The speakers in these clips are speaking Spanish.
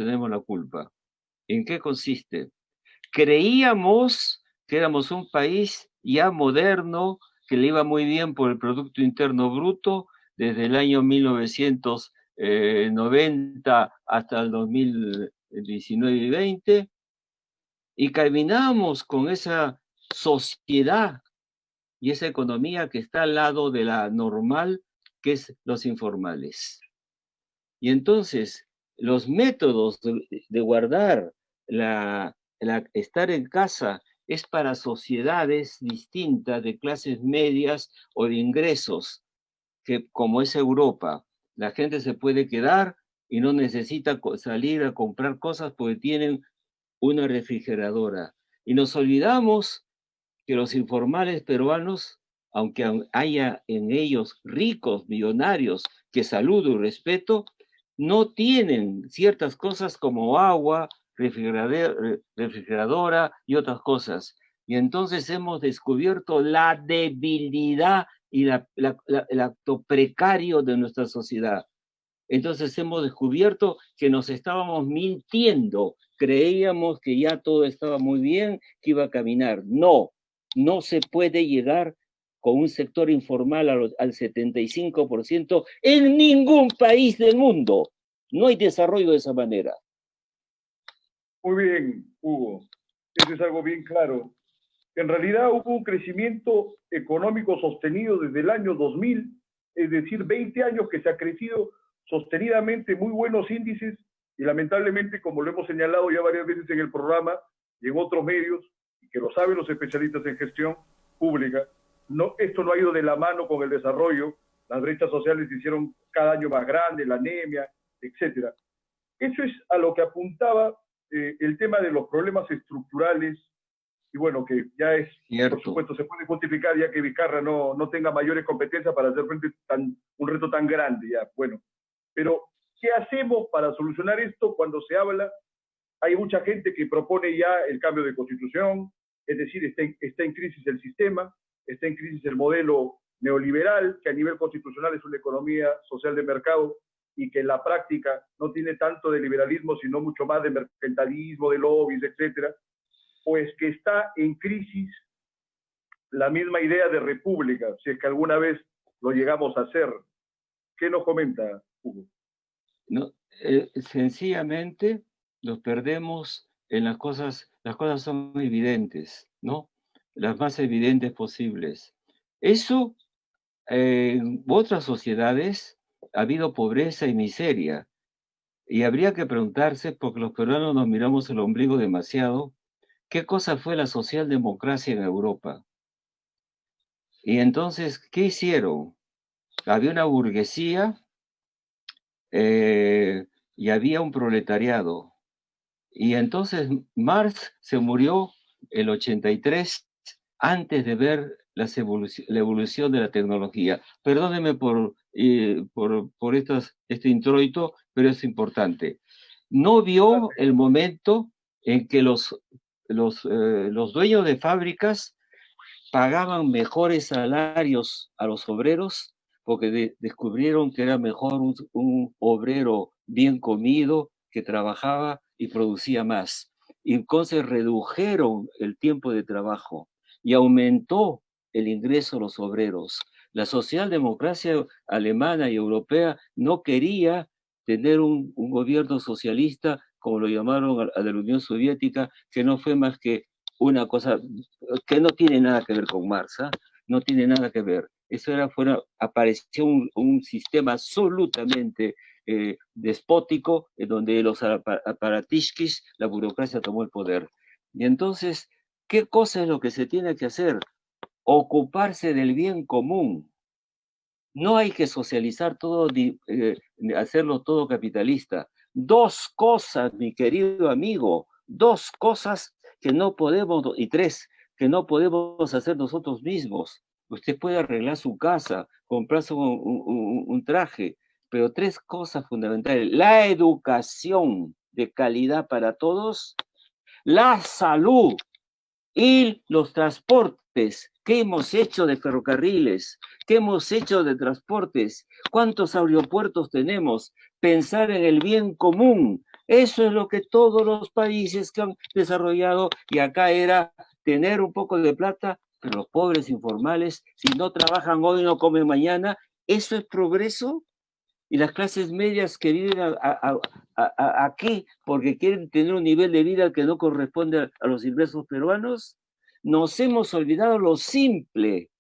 tenemos la culpa. ¿En qué consiste? Creíamos que éramos un país ya moderno, que le iba muy bien por el Producto Interno Bruto desde el año 1990 hasta el 2019 y 20, y caminamos con esa sociedad y esa economía que está al lado de la normal, que es los informales. Y entonces, los métodos de guardar estar en casa es para sociedades distintas de clases medias o de ingresos, que como es Europa, la gente se puede quedar y no necesita salir a comprar cosas porque tienen una refrigeradora. Y nos olvidamos que los informales peruanos, aunque haya en ellos ricos, millonarios, que saludo y respeto, no tienen ciertas cosas como agua, refrigeradora y otras cosas. Y entonces hemos descubierto la debilidad y el acto precario de nuestra sociedad. Entonces hemos descubierto que nos estábamos mintiendo. Creíamos que ya todo estaba muy bien, que iba a caminar. No, no se puede llegar con un sector informal al 75% en ningún país del mundo. No hay desarrollo de esa manera. Muy bien, Hugo. Eso es algo bien claro. En realidad hubo un crecimiento económico sostenido desde el año 2000, es decir, 20 años que se ha crecido sostenidamente, muy buenos índices, y lamentablemente, como lo hemos señalado ya varias veces en el programa y en otros medios, y que lo saben los especialistas en gestión pública, esto no ha ido de la mano con el desarrollo, las brechas sociales se hicieron cada año más grandes, la anemia, etcétera. Eso es a lo que apuntaba el tema de los problemas estructurales, y bueno, que ya es, Cierto. Por supuesto, se puede justificar ya que Vizcarra no tenga mayores competencias para hacer frente a un reto tan grande, ya, bueno. Pero, ¿qué hacemos para solucionar esto cuando se habla? Hay mucha gente que propone ya el cambio de constitución, es decir, está en crisis el sistema, está en crisis el modelo neoliberal, que a nivel constitucional es una economía social de mercado y que en la práctica no tiene tanto de liberalismo, sino mucho más de mercantilismo, de lobbies, etcétera. Pues que está en crisis la misma idea de república, si es que alguna vez lo llegamos a hacer. ¿Qué nos comenta, Hugo? No, sencillamente nos perdemos en las cosas son evidentes, ¿no? Las más evidentes posibles. Eso, en otras sociedades ha habido pobreza y miseria, y habría que preguntarse, porque los peruanos nos miramos el ombligo demasiado, ¿qué cosa fue la socialdemocracia en Europa? Y entonces, ¿qué hicieron? Había una burguesía y había un proletariado. Y entonces Marx se murió el 83 antes de ver la evolución de la tecnología. Perdónenme por este introito, pero es importante. No vio el momento en que los dueños de fábricas pagaban mejores salarios a los obreros porque descubrieron que era mejor un obrero bien comido que trabajaba y producía más. Y entonces redujeron el tiempo de trabajo y aumentó el ingreso a los obreros. La socialdemocracia alemana y europea no quería tener un gobierno socialista, como lo llamaron a la Unión Soviética, que no fue más que una cosa que no tiene nada que ver con Marx, ¿eh? No tiene nada que ver. Eso apareció un sistema absolutamente despótico, en donde los aparatishkis, la burocracia tomó el poder. Y entonces, ¿qué cosa es lo que se tiene que hacer? Ocuparse del bien común. No hay que socializar todo, hacerlo todo capitalista. Dos cosas, mi querido amigo, dos cosas que no podemos, y tres, que no podemos hacer nosotros mismos. Usted puede arreglar su casa, comprarse un traje, pero tres cosas fundamentales: la educación de calidad para todos, la salud y los transportes. ¿Qué hemos hecho de ferrocarriles? ¿Qué hemos hecho de transportes? ¿Cuántos aeropuertos tenemos? Pensar en el bien común, Eso es lo que todos los países que han desarrollado, y acá era tener un poco de plata, pero los pobres informales, si no trabajan hoy, no comen mañana. ¿Eso es progreso? Y las clases medias que viven aquí porque quieren tener un nivel de vida que no corresponde a los ingresos peruanos, nos hemos olvidado lo simple: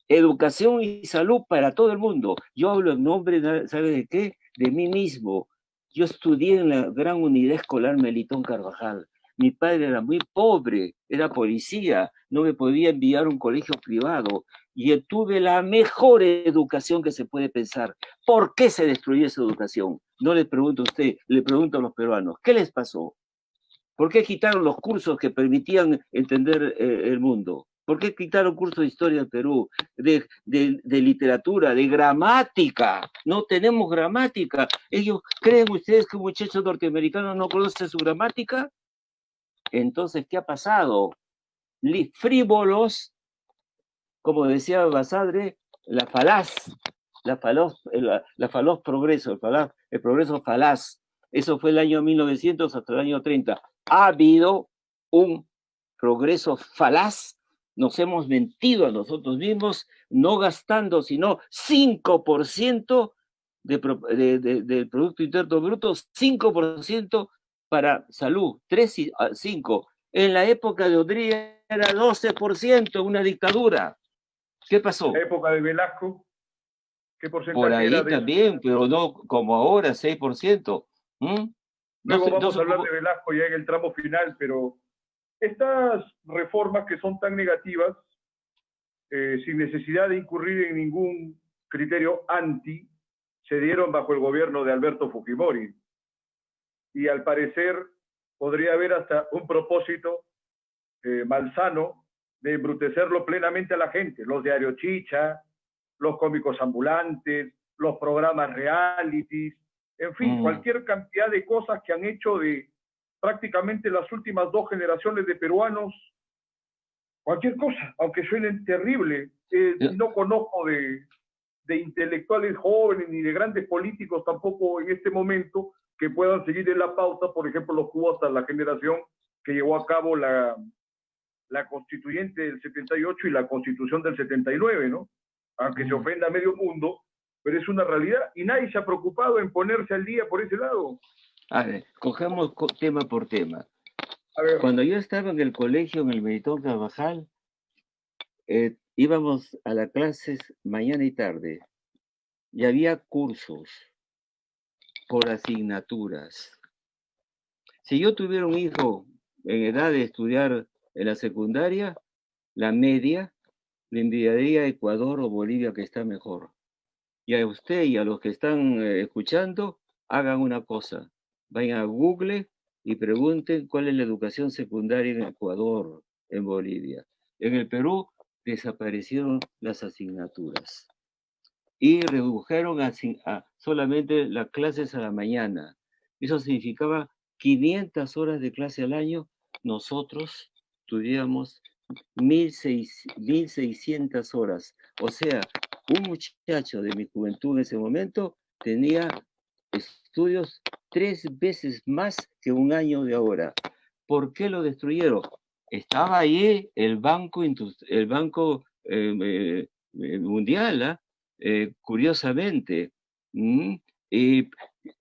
educación y salud para todo el mundo. Yo hablo en nombre, ¿sabe de qué? De mí mismo. Yo estudié en la gran unidad escolar Melitón Carvajal. Mi padre era muy pobre, era policía, no me podía enviar a un colegio privado y tuve la mejor educación que se puede pensar. ¿Por qué se destruyó esa educación? No le pregunto a usted, le pregunto a los peruanos, ¿qué les pasó? ¿Por qué quitaron los cursos que permitían entender el mundo? ¿Por qué quitaron cursos de historia del Perú, de literatura, de gramática? No tenemos gramática. ¿Ellos creen ustedes que un muchacho norteamericano no conoce su gramática? Entonces, ¿qué ha pasado? Frívolos, como decía Basadre, la falaz progreso, el progreso falaz. Eso fue el año 1900 hasta el año 30. Ha habido un progreso falaz. Nos hemos mentido a nosotros mismos, no gastando sino 5% del Producto Interno Bruto, 5% para salud, 3 y 5. En la época de Odría era 12%, una dictadura. ¿Qué pasó? En la época de Velasco, ¿qué Por porcentaje era ahí de eso? también, pero no como ahora, 6%. ¿Mm? No Luego sé, no vamos sé a hablar cómo. de Velasco ya en el tramo final, pero estas reformas que son tan negativas, sin necesidad de incurrir en ningún criterio anti, se dieron bajo el gobierno de Alberto Fujimori. Y al parecer podría haber hasta un propósito malsano de embrutecerlo plenamente a la gente, los diarios chicha, los cómicos ambulantes, los programas realities, en fin, cualquier cantidad de cosas que han hecho de prácticamente las últimas 2 generaciones de peruanos, cualquier cosa, aunque suenen terrible. No conozco de intelectuales jóvenes ni de grandes políticos tampoco en este momento que puedan seguir en la pauta, por ejemplo, los cubos, la generación que llevó a cabo la constituyente del 78 y la constitución del 79, ¿no? Aunque se ofenda a medio mundo, pero es una realidad y nadie se ha preocupado en ponerse al día por ese lado. A ver, cogemos tema por tema. A ver. Cuando yo estaba en el colegio, en el Melitón Carvajal, íbamos a las clases mañana y tarde y había cursos por asignaturas. Si yo tuviera un hijo en edad de estudiar en la secundaria, la media, le enviaría a Ecuador o Bolivia, que está mejor. Y a usted y a los que están escuchando, hagan una cosa. Vayan a Google y pregunten cuál es la educación secundaria en Ecuador, en Bolivia. En el Perú desaparecieron las asignaturas y redujeron solamente las clases a la mañana. Eso significaba 500 horas de clase al año. Nosotros estudiamos 1.600 horas. O sea, un muchacho de mi juventud en ese momento tenía estudios 3 veces más que un año de ahora. ¿Por qué lo destruyeron? Estaba ahí el Banco Mundial, ¿ah? Curiosamente. Y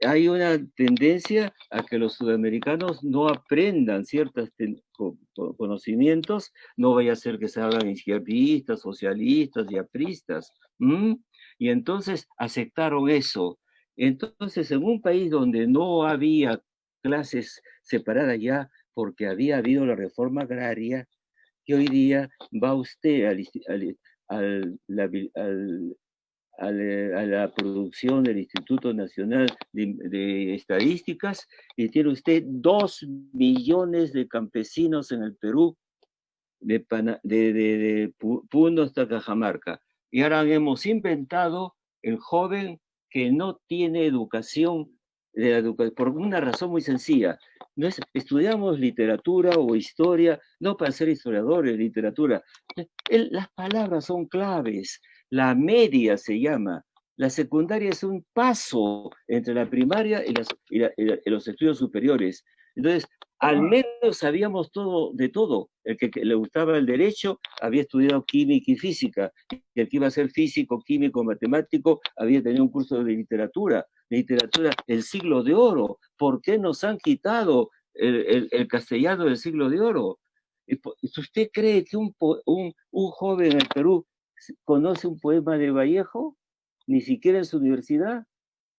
hay una tendencia a que los sudamericanos no aprendan ciertos conocimientos, no vaya a ser que se hagan izquierdistas, socialistas y apristas. Y entonces aceptaron eso. Entonces, en un país donde no había clases separadas ya, porque había habido la reforma agraria, que hoy día va usted a la producción del Instituto Nacional de Estadísticas y tiene usted 2 millones de campesinos en el Perú, de Puno hasta Cajamarca. Y ahora hemos inventado el joven que no tiene educación, por una razón muy sencilla. No estudiamos literatura o historia, no para ser historiadores, literatura. Las palabras son claves. La media se llama. La secundaria es un paso entre la primaria y los estudios superiores. Entonces, al menos sabíamos todo de todo. El que le gustaba el derecho había estudiado química y física. El que iba a ser físico, químico, matemático, había tenido un curso de literatura. Literatura, el siglo de oro. ¿Por qué nos han quitado el castellano del siglo de oro? ¿Usted cree que un joven en el Perú conoce un poema de Vallejo? Ni siquiera en su universidad.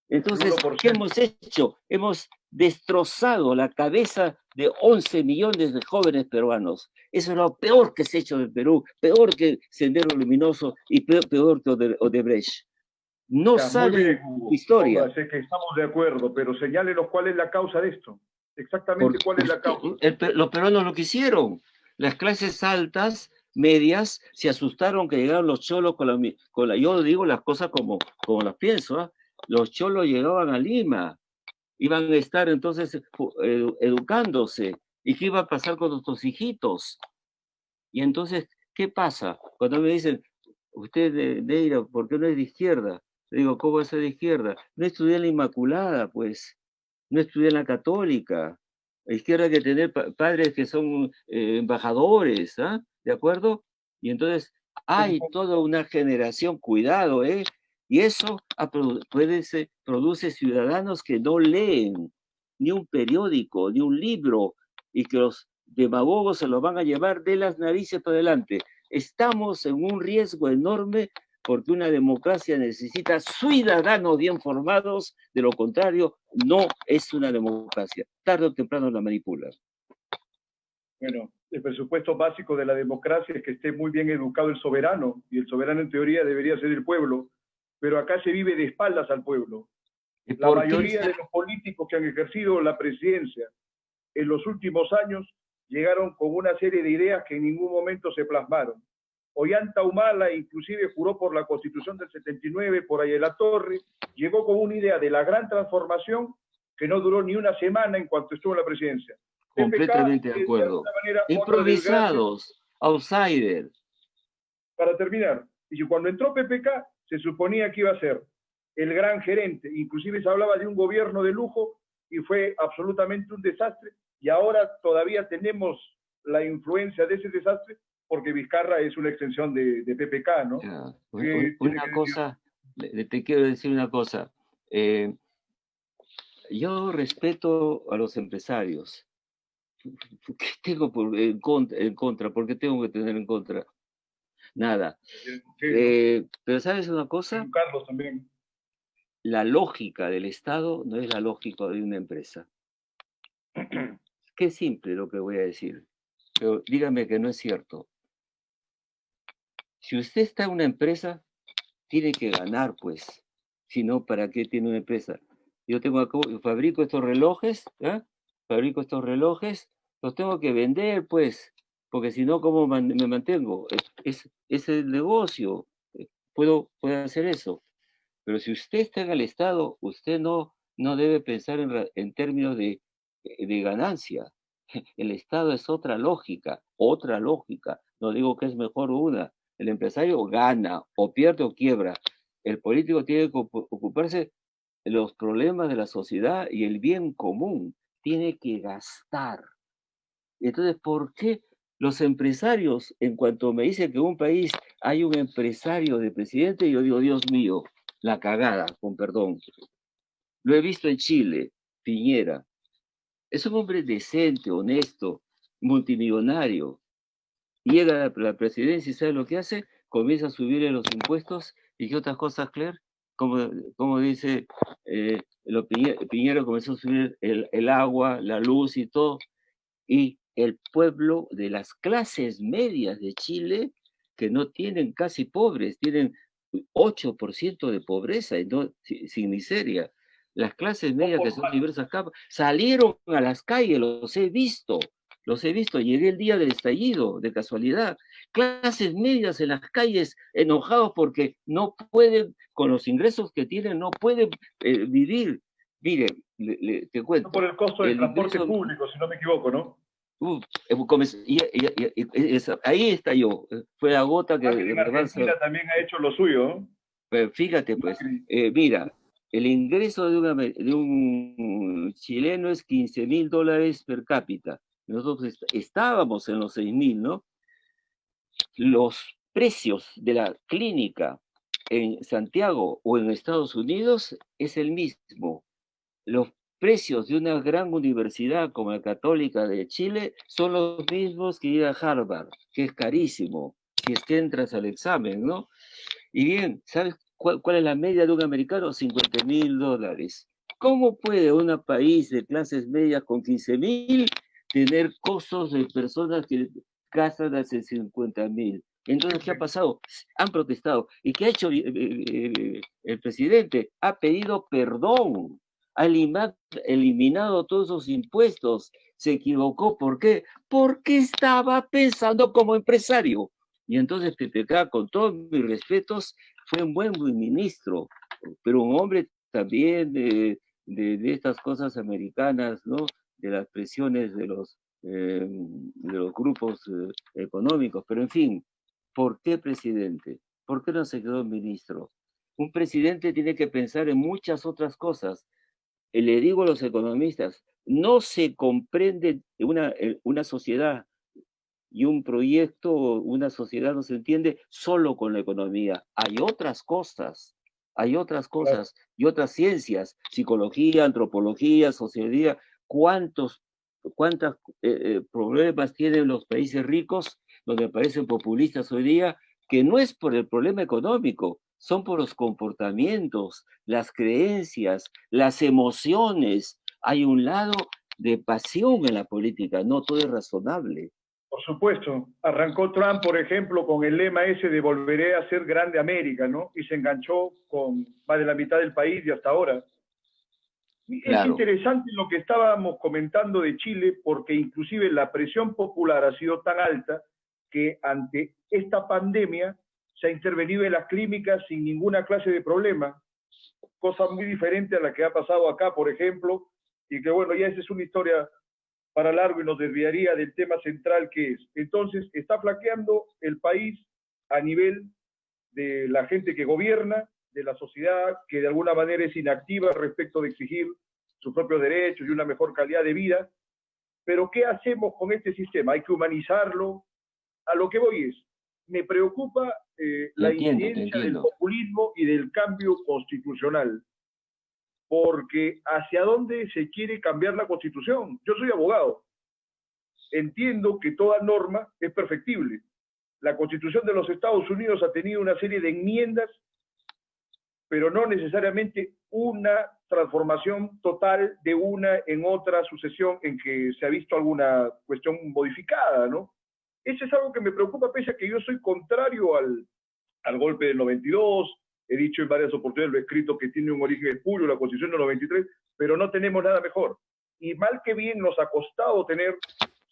Entonces, ¿qué hemos hecho? Hemos destrozado la cabeza de 11 millones de jóvenes peruanos. Eso es lo peor que se ha hecho en Perú, peor que Sendero Luminoso y peor que Odebrecht. No saben historia. Ponga, sé que estamos de acuerdo, pero señálenos cuál es la causa de esto. Exactamente cuál es la causa. Los peruanos lo quisieron. Las clases altas, medias, se asustaron que llegaron los cholos con la yo digo las cosas como las pienso, ¿eh? Los cholos llegaban a Lima, iban a estar entonces educándose. ¿Y qué iba a pasar con nuestros hijitos? Y entonces, ¿qué pasa? Cuando me dicen, usted, Neira, ¿por qué no es de izquierda? Le digo, ¿cómo es de izquierda? No estudié en la Inmaculada, pues. No estudié en la Católica. La izquierda hay que tener padres que son embajadores, ¿ah? ¿De acuerdo? Y entonces hay toda una generación, cuidado, ¿eh? Y eso produce ciudadanos que no leen ni un periódico, ni un libro, y que los demagogos se los van a llevar de las narices para adelante. Estamos en un riesgo enorme porque una democracia necesita ciudadanos bien formados, de lo contrario, no es una democracia. Tarde o temprano la manipulan. Bueno, el presupuesto básico de la democracia es que esté muy bien educado el soberano, y el soberano en teoría debería ser el pueblo, pero acá se vive de espaldas al pueblo. La mayoría de los políticos que han ejercido la presidencia en los últimos años llegaron con una serie de ideas que en ningún momento se plasmaron. Ollanta Humala inclusive juró por la Constitución del 79, por Ayala Torre, llegó con una idea de la gran transformación que no duró ni una semana en cuanto estuvo en la presidencia. Completamente de acuerdo. Improvisados, outsiders. Para terminar, y cuando entró PPK se suponía que iba a ser el gran gerente, inclusive se hablaba de un gobierno de lujo y fue absolutamente un desastre, y ahora todavía tenemos la influencia de ese desastre porque Vizcarra es una extensión de PPK, ¿no? Ya, una cosa, te quiero decir una cosa. Yo respeto a los empresarios. ¿Qué tengo en contra? ¿Por qué tengo que tener en contra? Nada. Pero ¿sabes una cosa? Carlos también. La lógica del Estado no es la lógica de una empresa. Qué simple lo que voy a decir, pero dígame que no es cierto. Si usted está en una empresa, tiene que ganar, pues. Si no, ¿para qué tiene una empresa? Yo fabrico estos relojes, ¿eh? Fabrico estos relojes, los tengo que vender, pues, porque si no, ¿cómo me mantengo? Es el negocio, puedo hacer eso. Pero si usted está en el Estado, usted no debe pensar en términos de ganancia. El Estado es otra lógica, otra lógica. No digo que es mejor una. El empresario gana o pierde o quiebra. El político tiene que ocuparse de los problemas de la sociedad y el bien común. Tiene que gastar. Entonces, ¿por qué los empresarios, en cuanto me dicen que en un país hay un empresario de presidente, yo digo, Dios mío, la cagada, con perdón. Lo he visto en Chile, Piñera. Es un hombre decente, honesto, multimillonario. Llega a la presidencia y ¿sabe lo que hace? Comienza a subirle los impuestos y qué otras cosas, Claire, como dice Piñera comenzó a subir el agua, la luz y todo, y el pueblo de las clases medias de Chile, que no tienen casi pobres, tienen 8% de pobreza, y no, sin miseria. Las clases medias, que son diversas capas, salieron a las calles, los he visto, llegué el día del estallido, de casualidad. Clases medias en las calles, enojados porque no pueden, con los ingresos que tienen, no pueden vivir. Mire, te cuento. Por el costo del transporte público, si no me equivoco, ¿no? Ahí está yo. Fue la gota que... Argentina también ha hecho lo suyo, ¿no? Pero fíjate, pues, mira, el ingreso de un chileno es $15.000 per cápita. Nosotros estábamos en los 6.000, ¿no? Los precios de la clínica en Santiago o en Estados Unidos es el mismo. Los precios de una gran universidad como la Católica de Chile son los mismos que ir a Harvard, que es carísimo, si es que entras al examen, ¿no? Y bien, ¿sabes cuál es la media de un americano? $50.000. ¿Cómo puede un país de clases medias con 15.000 tener costos de personas que gastan hace 50.000? Entonces, ¿qué ha pasado? Han protestado. ¿Y qué ha hecho el presidente? Ha pedido perdón, ha eliminado todos esos impuestos. Se equivocó. ¿Por qué? Porque estaba pensando como empresario. Y entonces PPK, con todos mis respetos, fue un buen ministro, pero un hombre también de estas cosas americanas, ¿no? De las presiones de los grupos económicos. Pero en fin, ¿por qué presidente? ¿Por qué no se quedó ministro? Un presidente tiene que pensar en muchas otras cosas. Le digo a los economistas, no se comprende una sociedad y un proyecto, una sociedad no se entiende solo con la economía. Hay otras Claro. cosas y otras ciencias, psicología, antropología, sociología. ¿Cuántos problemas tienen los países ricos donde aparecen populistas hoy día? Que no es por el problema económico, son por los comportamientos, las creencias, las emociones. Hay un lado de pasión en la política, no todo es razonable. Por supuesto, arrancó Trump, por ejemplo, con el lema ese de volveré a ser grande América, ¿no? Y se enganchó con más de la mitad del país y hasta ahora. Es Claro, interesante lo que estábamos comentando de Chile, porque inclusive la presión popular ha sido tan alta que ante esta pandemia se ha intervenido en las clínicas sin ninguna clase de problema, cosa muy diferente a la que ha pasado acá, por ejemplo, y que bueno, ya esa es una historia para largo y nos desviaría del tema central que es. Entonces, está flaqueando el país a nivel de la gente que gobierna, de la sociedad que de alguna manera es inactiva respecto de exigir sus propios derechos y una mejor calidad de vida. Pero ¿qué hacemos con este sistema? Hay que humanizarlo. A lo que voy es, me preocupa te la entiendo, te incidencia del entiendo. populismo y del cambio constitucional, porque ¿hacia dónde se quiere cambiar la constitución? Yo soy abogado, entiendo que toda norma es perfectible. La Constitución de los Estados Unidos ha tenido una serie de enmiendas, pero no necesariamente una transformación total de una en otra sucesión en que se ha visto alguna cuestión modificada, ¿no? Eso es algo que me preocupa, pese a que yo soy contrario al golpe del 92, he dicho en varias oportunidades, lo he escrito, que tiene un origen espurio, la Constitución del 93, pero no tenemos nada mejor. Y mal que bien nos ha costado tener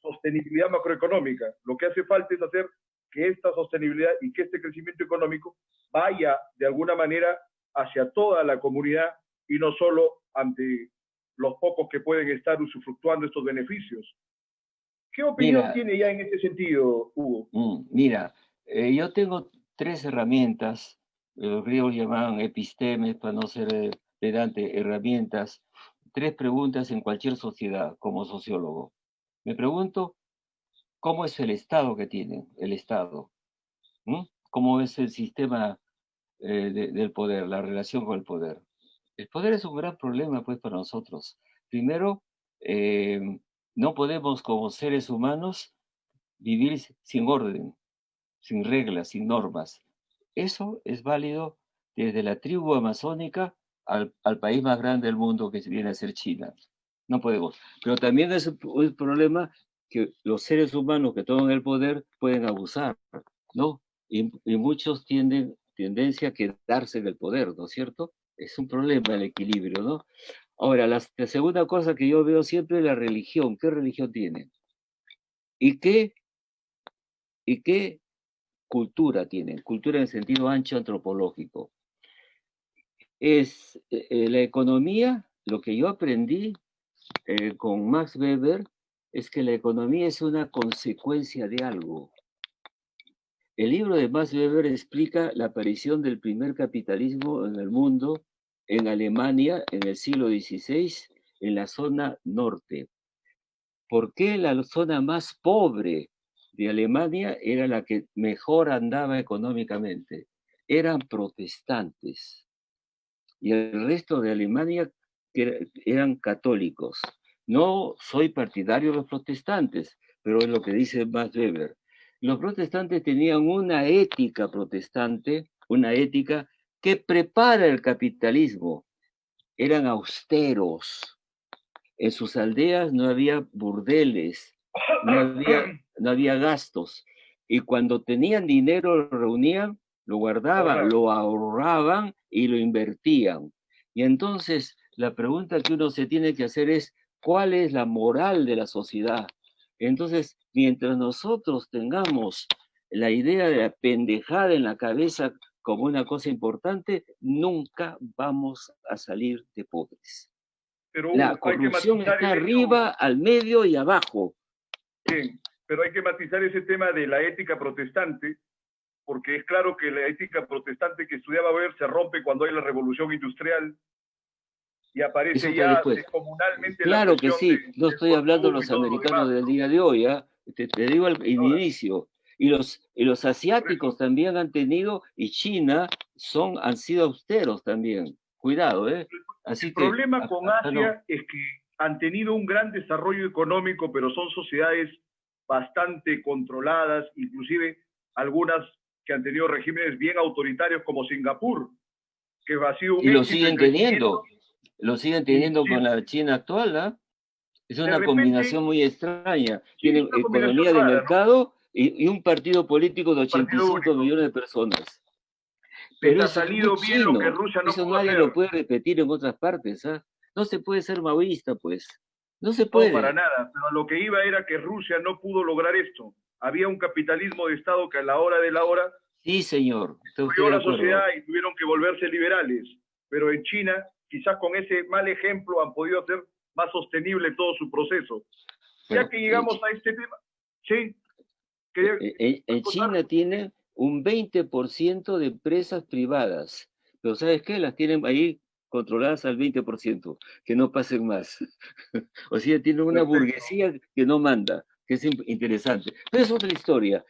sostenibilidad macroeconómica. Lo que hace falta es hacer que esta sostenibilidad y que este crecimiento económico vaya de alguna manera hacia toda la comunidad y no solo ante los pocos que pueden estar usufructuando estos beneficios. ¿Qué opinión Mira, tiene ya en este sentido, Hugo? mira, yo tengo tres herramientas, los griegos llamaban epistemes, para no ser pedante, herramientas, tres preguntas en cualquier sociedad como sociólogo. Me pregunto, ¿cómo es el Estado que tienen? El Estado. ¿Cómo es el sistema del poder, la relación con el poder? El poder es un gran problema, pues, para nosotros. Primero, eh, no podemos como seres humanos vivir sin orden, sin reglas, sin normas. Eso es válido desde la tribu amazónica al país más grande del mundo que viene a ser China. No podemos. Pero también es un problema que los seres humanos que toman el poder pueden abusar, ¿no? Y muchos tienden tendencia a quedarse en el poder, ¿no es cierto? Es un problema el equilibrio, ¿no? Ahora, la segunda cosa que yo veo siempre es la religión. ¿Qué religión tiene? ¿Y qué cultura tienen? Cultura en el sentido ancho antropológico. Es la economía, lo que yo aprendí con Max Weber, es que la economía es una consecuencia de algo. El libro de Max Weber explica la aparición del primer capitalismo en el mundo, en Alemania, en el siglo XVI, en la zona norte. ¿Por qué la zona más pobre de Alemania era la que mejor andaba económicamente? Eran protestantes. Y el resto de Alemania eran católicos. No soy partidario de los protestantes, pero es lo que dice Max Weber. Los protestantes tenían una ética protestante, una ética que prepara el capitalismo. Eran austeros. En sus aldeas no había burdeles, no había gastos. Y cuando tenían dinero lo reunían, lo guardaban, lo ahorraban y lo invertían. Y entonces la pregunta que uno se tiene que hacer es, ¿cuál es la moral de la sociedad? Entonces, mientras nosotros tengamos la idea de la pendejada en la cabeza como una cosa importante, nunca vamos a salir de pobres. Pero La corrupción está arriba, al medio y abajo. Bien, pero hay que matizar ese tema de la ética protestante, porque es claro que la ética protestante que estudiaba Weber se rompe cuando hay la revolución industrial y aparece ya descomunalmente. Claro que sí, no estoy hablando de los americanos del día de hoy, ¿eh? Te digo el inicio. Y los asiáticos también han tenido, y China han sido austeros también. Cuidado, ¿eh? Así el problema con Asia es que han tenido un gran desarrollo económico, pero son sociedades bastante controladas, inclusive algunas que han tenido regímenes bien autoritarios como Singapur, que ha sido un y lo siguen teniendo. Lo siguen teniendo con la China actual, ¿eh? Es una combinación muy extraña. Tienen economía de mercado y un partido político de 85 millones de personas. Pero eso es muy chino. Eso nadie lo puede repetir en otras partes. ¿Ah? No se puede ser maoísta, pues. No se puede. No, para nada. Pero lo que iba era que Rusia no pudo lograr esto. Había un capitalismo de Estado que a la hora de la hora... Sí, señor. Destruyó la sociedad y tuvieron que volverse liberales. Pero en China, quizás con ese mal ejemplo, han podido hacer más sostenible todo su proceso. Bueno, ya que llegamos a este tema, sí. En China tienen un 20% de empresas privadas, pero ¿sabes qué? Las tienen ahí controladas al 20%, que no pasen más. O sea, tienen una burguesía que no manda, que es interesante. Pero es otra historia.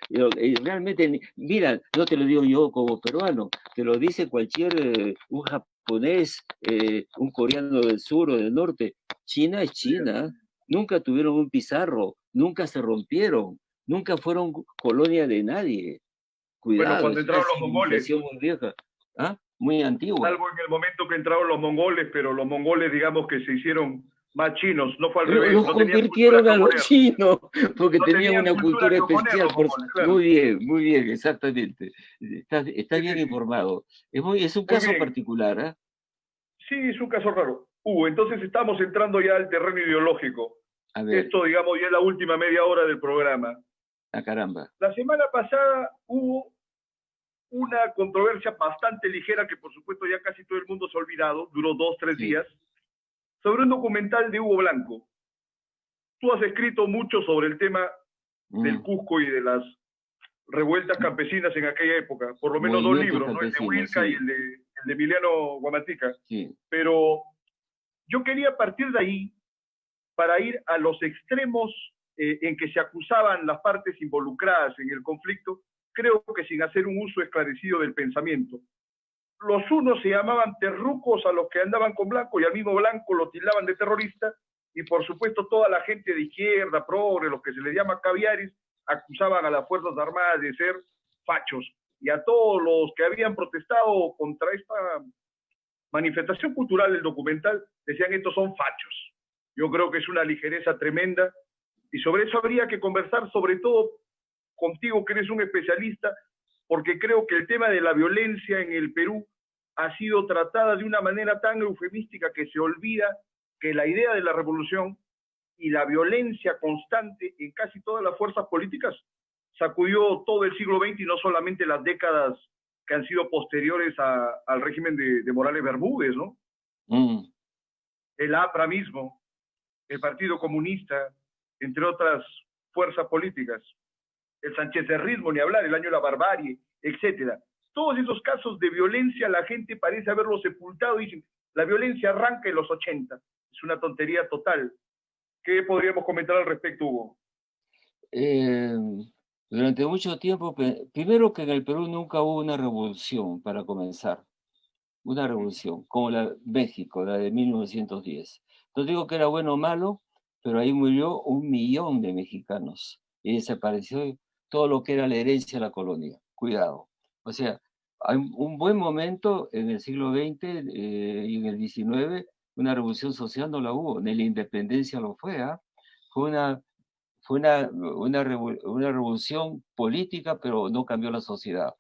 Realmente, mira, no te lo digo yo como peruano, te lo dice cualquier, un japonés, un coreano del sur o del norte. China es China. Nunca tuvieron un pizarro, nunca se rompieron. Nunca fueron colonia de nadie. Cuidado, bueno, cuando entraron los mongoles. Muy vieja, ¿ah? Muy antigua. Salvo en el momento que entraron los mongoles, pero los mongoles, digamos que se hicieron más chinos, no fue al revés. Los convirtieron a los chinos, porque tenían una cultura especial. Muy bien, exactamente. Estás bien informado. Es un caso particular, ¿ah? Sí, es un caso raro. Entonces estamos entrando ya al terreno ideológico. Esto, digamos, ya es la última media hora del programa. Caramba. La semana pasada hubo una controversia bastante ligera que por supuesto ya casi todo el mundo se ha olvidado, duró 2-3 días, sobre un documental de Hugo Blanco. Tú has escrito mucho sobre el tema del Cusco y de las revueltas campesinas en aquella época, por lo menos 2 libros, ¿no? El de Huilca y el de Emiliano Guamatica. Pero yo quería partir de ahí para ir a los extremos en que se acusaban las partes involucradas en el conflicto, creo que sin hacer un uso esclarecido del pensamiento. Los unos se llamaban terrucos a los que andaban con Blanco y al mismo Blanco lo tildaban de terrorista, y por supuesto toda la gente de izquierda, progre, los que se les llama caviares, acusaban a las Fuerzas Armadas de ser fachos, y a todos los que habían protestado contra esta manifestación cultural del documental decían estos son fachos. Yo creo que es una ligereza tremenda, y sobre eso habría que conversar, sobre todo contigo que eres un especialista, porque creo que el tema de la violencia en el Perú ha sido tratada de una manera tan eufemística que se olvida que la idea de la revolución y la violencia constante en casi todas las fuerzas políticas sacudió todo el siglo XX y no solamente las décadas que han sido posteriores al régimen de Morales Bermúdez, ¿no? El APRA mismo, el Partido Comunista, entre otras fuerzas políticas. el sanchezerrismo, ni hablar, el año de la barbarie, etcétera. Todos esos casos de violencia la gente parece haberlos sepultado y dicen, la violencia arranca en los 80. Es una tontería total. ¿Qué podríamos comentar al respecto, Hugo? Eh, Durante mucho tiempo, primero que en el Perú nunca hubo una revolución para comenzar, una revolución, como la México, la de 1910. No digo que era bueno o malo, pero ahí murió 1 millón de mexicanos y desapareció todo lo que era la herencia de la colonia. Cuidado. O sea, hay un buen momento en el siglo XX y en el XIX, una revolución social no la hubo, ni la independencia lo fue, ¿ah? Fue una revolución política, pero no cambió la sociedad.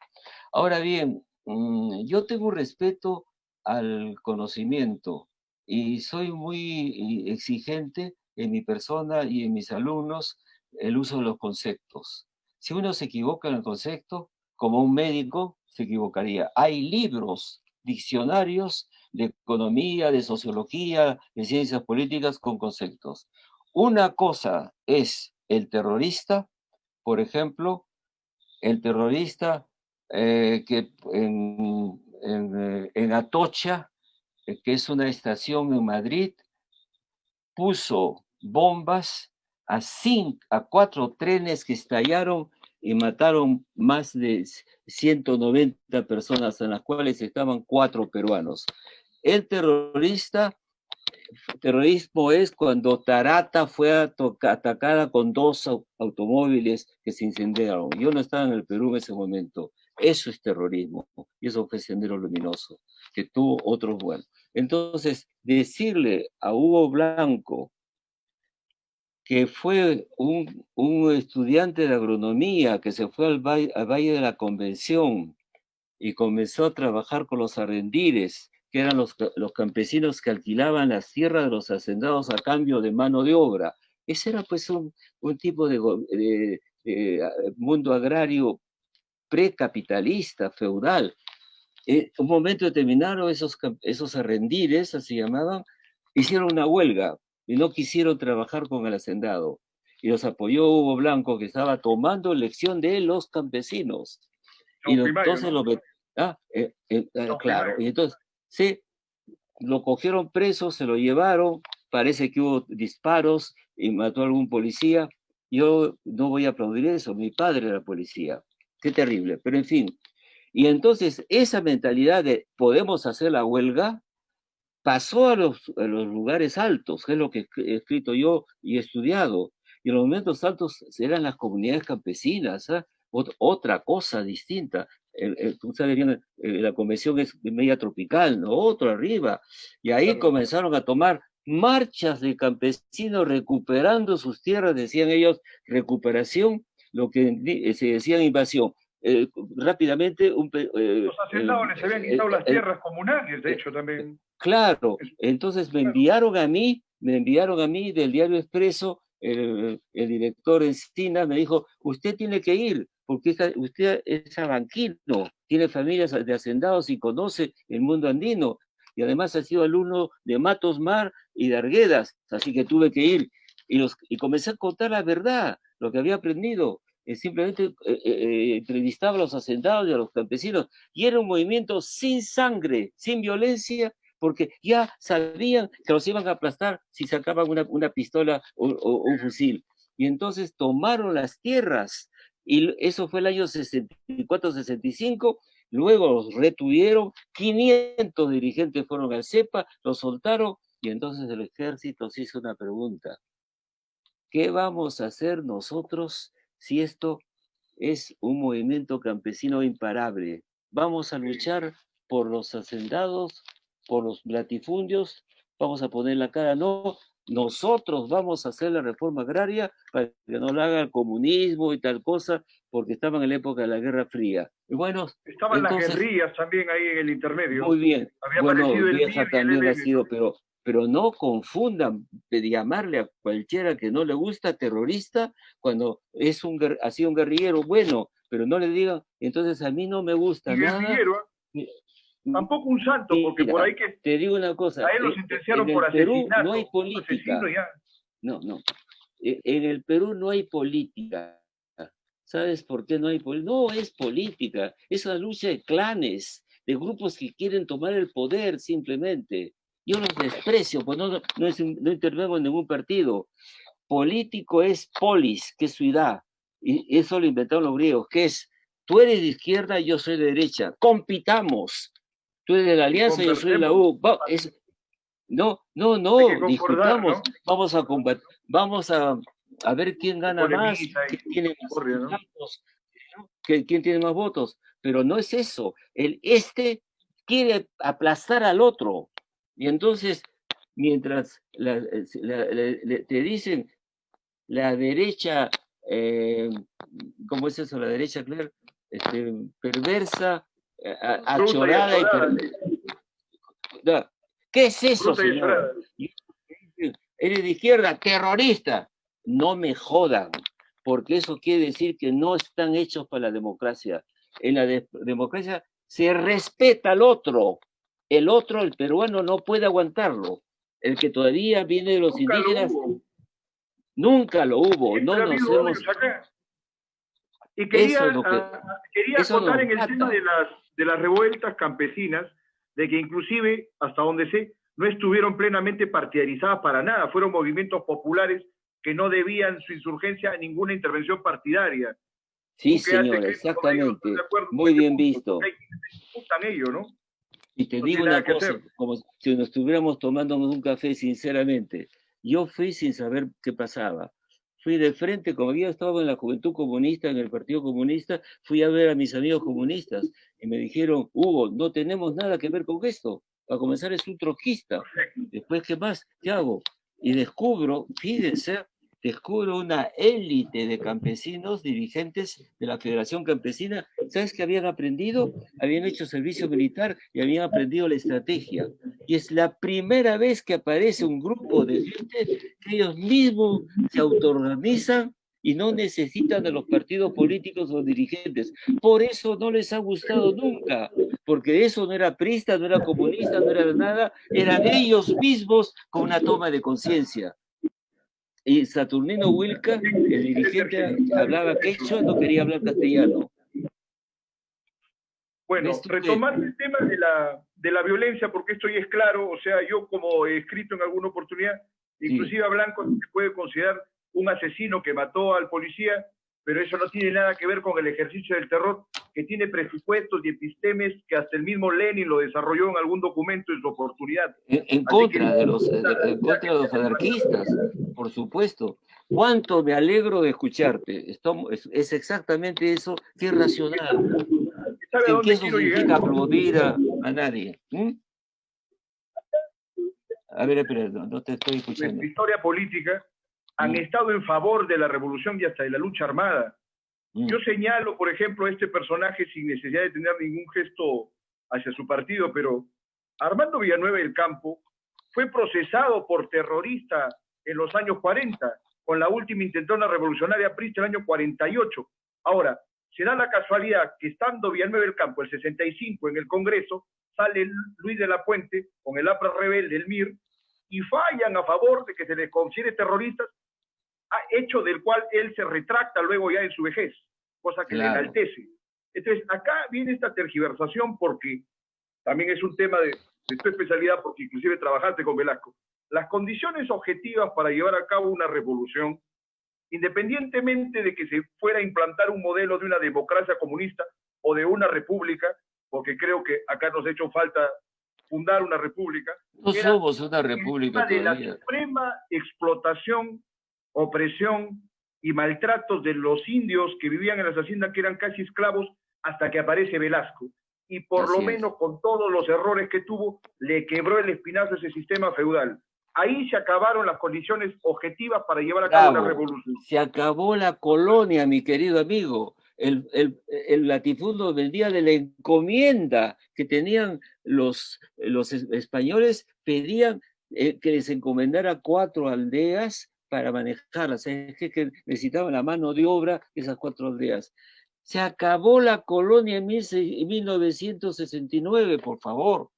Ahora bien, yo tengo respeto al conocimiento y soy muy exigente en mi persona y en mis alumnos el uso de los conceptos. Si uno se equivoca en el concepto, como un médico se equivocaría. Hay libros, diccionarios de economía, de sociología, de ciencias políticas con conceptos. Una cosa es el terrorista, por ejemplo, el terrorista que en Atocha, que es una estación en Madrid, puso bombas a 4 trenes que estallaron y mataron más de 190 personas, en las cuales estaban 4 peruanos. El terrorismo es cuando Tarata fue atacada con 2 automóviles que se incendiaron. Yo no estaba en el Perú en ese momento. Eso es terrorismo. Y eso fue Sendero Luminoso, que tuvo otros vuelos. Entonces, decirle a Hugo Blanco, que fue un estudiante de agronomía que se fue al Valle de la Convención y comenzó a trabajar con los arrendires, que eran los campesinos que alquilaban las tierras de los hacendados a cambio de mano de obra. Ese era pues un tipo de mundo agrario precapitalista, feudal. En un momento determinado esos arrendires, así llamaban, hicieron una huelga y no quisieron trabajar con el hacendado. Y los apoyó Hugo Blanco, que estaba tomando lección de los campesinos. Y entonces ¿No? claro, y entonces sí, lo cogieron preso, se lo llevaron, parece que hubo disparos y mató a algún policía. Yo no voy a aplaudir eso, mi padre era policía, qué terrible, pero en fin. Y entonces esa mentalidad de podemos hacer la huelga pasó a los lugares altos, que es lo que he escrito yo y he estudiado. Y los momentos altos eran las comunidades campesinas, ¿eh? Otra cosa distinta. Tú sabes bien, la convención es media tropical, ¿no? Otro arriba. Y ahí comenzaron a tomar marchas de campesinos recuperando sus tierras, decían ellos, recuperación, lo que se decía invasión. Rápidamente... Los hacendados les habían quitado las tierras comunales, de hecho, también. Claro, entonces me enviaron a mí del Diario Expreso, el director Encina me dijo, usted tiene que ir, porque usted es abanquino, tiene familias de hacendados y conoce el mundo andino, y además ha sido alumno de Matos Mar y de Arguedas, así que tuve que ir, y comencé a contar la verdad, lo que había aprendido. Simplemente entrevistaba a los hacendados y a los campesinos, y era un movimiento sin sangre, sin violencia, porque ya sabían que los iban a aplastar si sacaban una pistola o un fusil. Y entonces tomaron las tierras, y eso fue el año 64-65, luego los retuvieron, 500 dirigentes fueron al CEPA, los soltaron, y entonces el ejército se hizo una pregunta: ¿qué vamos a hacer nosotros si esto es un movimiento campesino imparable? ¿Vamos a luchar por los hacendados, por los latifundios? ¿Vamos a poner la cara? No, nosotros vamos a hacer la reforma agraria para que no la haga el comunismo y tal cosa, porque estaban en la época de la Guerra Fría. Y bueno, estaban entonces, las guerrillas también ahí en el intermedio. Muy bien. Había bueno, Vieja también ha sido, pero no confundan de llamarle a cualquiera que no le gusta terrorista cuando ha sido un guerrillero. Bueno, pero no le digan, entonces a mí no me gusta y nada. Guerrillero, tampoco un santo, porque mira, por ahí que te digo una cosa, a él lo sentenciaron por asesinato. Perú No hay política. Ya. No. En el Perú no hay política. ¿Sabes por qué no hay política? No es política, es una lucha de clanes, de grupos que quieren tomar el poder simplemente. Yo los desprecio, pues no intervengo en ningún partido. Político es polis, que es ciudad, y eso lo inventaron los griegos, que es, tú eres de izquierda, yo soy de derecha, compitamos, tú eres de la Y alianza, yo soy de la conversemos. U, no, no, Hay que no, concordar, discutamos, ¿no? vamos a combatir, vamos a ver quién Se gana más, polemiza quién y tiene más corre, ¿no? votos, ¿no? Quién tiene más votos, pero no es eso, quiere aplastar al otro, y entonces, mientras te dicen la derecha, eh, ¿cómo es eso? La derecha, Claire, perversa, Bruta y achorada y azorada, sí. no. ¿Qué es eso, Bruta y señor? azorada. Eres de izquierda, terrorista. No me jodan, porque eso quiere decir que no están hechos para la democracia. En la democracia se respeta al otro. El otro, el peruano, no puede aguantarlo. El que todavía viene de los Nunca lo indígenas, hubo. nunca lo hubo. No Siempre ha nos habido hemos. odios acá. Y Eso es lo que. quería Eso acotar nos en el tema mata. de las revueltas campesinas, de que inclusive, hasta donde sé, no estuvieron plenamente partidarizadas para nada, fueron movimientos populares que no debían su insurgencia a ninguna intervención partidaria. Sí, Tú que has señor, escrito sobre ello, ¿estás de exactamente. acuerdo con Muy ese bien punto? visto. Porque hay quienes disputan ello, ¿no? Y te No digo tiene una nada que cosa, hacer. como si nos estuviéramos tomando un café, sinceramente. Yo fui sin saber qué pasaba. Fui de frente, como había estado en la Juventud Comunista, en el Partido Comunista, fui a ver a mis amigos comunistas y me dijeron, Hugo, no tenemos nada que ver con esto. A comenzar es un trotskista. Después, ¿qué más? ¿Qué hago? Y descubro, fíjense, descubro una élite de campesinos, dirigentes de la Federación Campesina. ¿Sabes qué habían aprendido? Habían hecho servicio militar y habían aprendido la estrategia. Y es la primera vez que aparece un grupo de gente que ellos mismos se autoorganizan y no necesitan de los partidos políticos o dirigentes. Por eso no les ha gustado nunca, porque eso no era priista, no era comunista, no era nada, eran ellos mismos con una toma de conciencia. Y Saturnino Wilca, el dirigente, hablaba quechua, no quería hablar castellano. ¿Ves Bueno, tú que? retomando el tema de la violencia, porque esto ya es claro, o sea, yo como he escrito en alguna oportunidad, Sí. inclusive a Blanco se puede considerar un asesino que mató al policía, pero eso no tiene nada que ver con el ejercicio del terror, que tiene presupuestos y epistemes que hasta el mismo Lenin lo desarrolló en algún documento en su oportunidad. En Así que contra en contra de los anarquistas, por supuesto. ¿Cuánto me alegro de escucharte? Es exactamente eso, que es racional. ¿sabe a ¿Qué dónde eso quiero llegar? significa aplaudir a nadie? ¿Mm? A ver, espera, no te estoy escuchando. Nuestra historia política han estado en favor de la revolución y hasta de la lucha armada. Yo señalo, por ejemplo, a este personaje sin necesidad de tener ningún gesto hacia su partido, pero Armando Villanueva del Campo fue procesado por terrorista en los años 40, con la última intentona revolucionaria aprista el año 48. Ahora, se da la casualidad que estando Villanueva del Campo el 65 en el Congreso, sale Luis de la Puente con el APRA rebelde, el MIR, y fallan a favor de que se les considere terroristas, hecho del cual él se retracta luego ya en su vejez, cosa que le enaltece. Entonces, acá viene esta tergiversación porque también es un tema de tu especialidad, porque inclusive trabajaste con Velasco. Las condiciones objetivas para llevar a cabo una revolución, independientemente de que se fuera a implantar un modelo de una democracia comunista o de una república, porque creo que acá nos ha hecho falta fundar una república. No somos una república de todavía. la suprema explotación, opresión y maltratos de los indios que vivían en las haciendas, que eran casi esclavos, hasta que aparece Velasco. Y por lo menos con todos los errores que tuvo, le quebró el espinazo a ese sistema feudal. Ahí se acabaron las condiciones objetivas para llevar a cabo una revolución. Se acabó la colonia, mi querido amigo. El latifundio del día de la encomienda que tenían los españoles, pedían que les encomendara 4 aldeas para manejarlas. Es que necesitaban la mano de obra de esas 4 aldeas. Se acabó la colonia en 1969, por favor.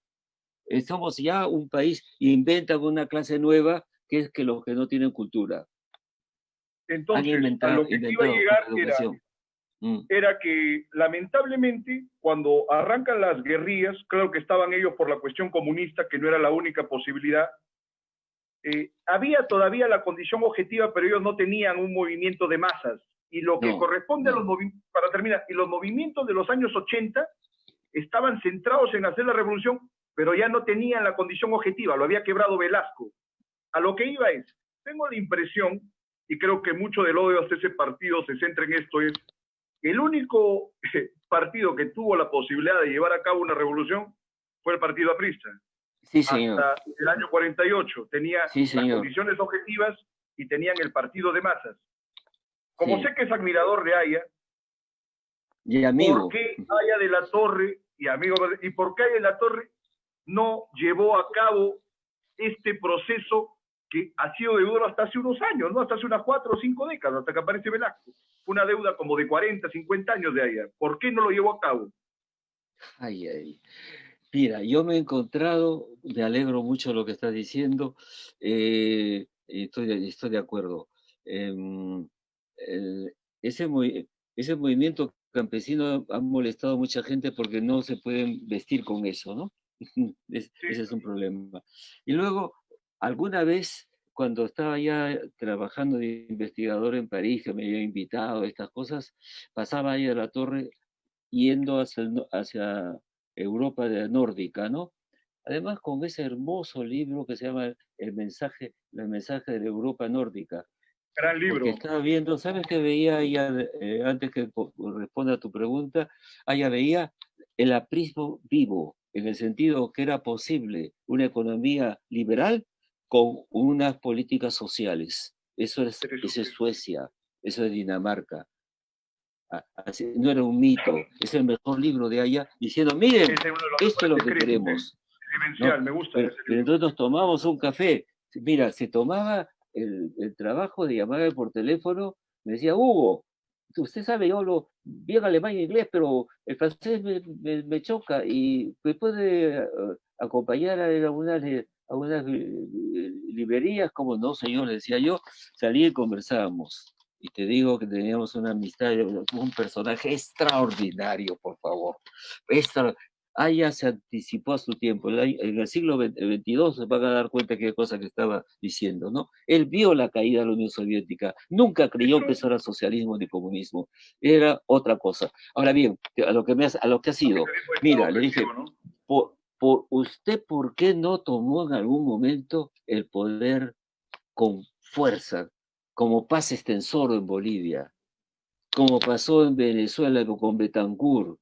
Somos ya un país, inventan una clase nueva que es que los que no tienen cultura. Entonces, Han a lo que iba a inventado llegar era, educación. era que lamentablemente cuando arrancan las guerrillas, claro que estaban ellos por la cuestión comunista, que no era la única posibilidad, había todavía la condición objetiva, pero ellos no tenían un movimiento de masas. Y lo que corresponde a los movimientos, para terminar, y los movimientos de los años 80 estaban centrados en hacer la revolución, pero ya no tenían la condición objetiva, lo había quebrado Velasco. A lo que iba es, tengo la impresión, y creo que mucho del odio hacia ese partido se centra en esto, es el único partido que tuvo la posibilidad de llevar a cabo una revolución fue el partido aprista. Sí, señor. Hasta el año 48 tenía las condiciones objetivas y tenían el partido de masas. Como sé que es admirador de Haya, y amigo. ¿por qué Haya de la Torre y amigo, y por qué Haya de la Torre no llevó a cabo este proceso que ha sido deudor hasta hace unos años, ¿no? Hasta hace unas 4 o 5 décadas, hasta que aparece Velasco? Fue una deuda como de 40, 50 años de Haya. ¿Por qué no lo llevó a cabo? Ay. Mira, yo me he encontrado, me alegro mucho de lo que estás diciendo, estoy de acuerdo. Ese movimiento campesino ha molestado a mucha gente porque no se pueden vestir con eso, ¿no? Ese es un problema. Y luego, alguna vez, cuando estaba ya trabajando de investigador en París, que me había invitado a estas cosas, pasaba ahí a la torre yendo hacia Europa nórdica, ¿no? Además, con ese hermoso libro que se llama El mensaje de la Europa nórdica. Gran libro. Porque estaba viendo, ¿sabes qué veía allá, antes que responda a tu pregunta? Allá veía el aprismo vivo, en el sentido que era posible una economía liberal con unas políticas sociales. Eso es Suecia, eso es Dinamarca. Así, no era un mito, es el mejor libro de allá, diciendo, miren, esto es lo que queremos. ¿No? Me gusta pero entonces nos tomamos un café. Mira, se tomaba el trabajo de llamarme por teléfono, me decía, Hugo, usted sabe, yo hablo bien alemán e inglés, pero el francés me choca y me puede acompañar a algunas librerías, como no, señor, le decía yo, salí y conversábamos. Y te digo que teníamos una amistad, un personaje extraordinario, por favor. Haya se anticipó a su tiempo. En el siglo XXII se van a dar cuenta de qué cosa que estaba diciendo, ¿no? Él vio la caída de la Unión Soviética, nunca creyó que eso era socialismo ni comunismo, era otra cosa. Ahora bien, a lo que ha sido, mira, le dije, ¿usted por qué no tomó en algún momento el poder con fuerza, como paz extensor en Bolivia, como pasó en Venezuela con Betancourt?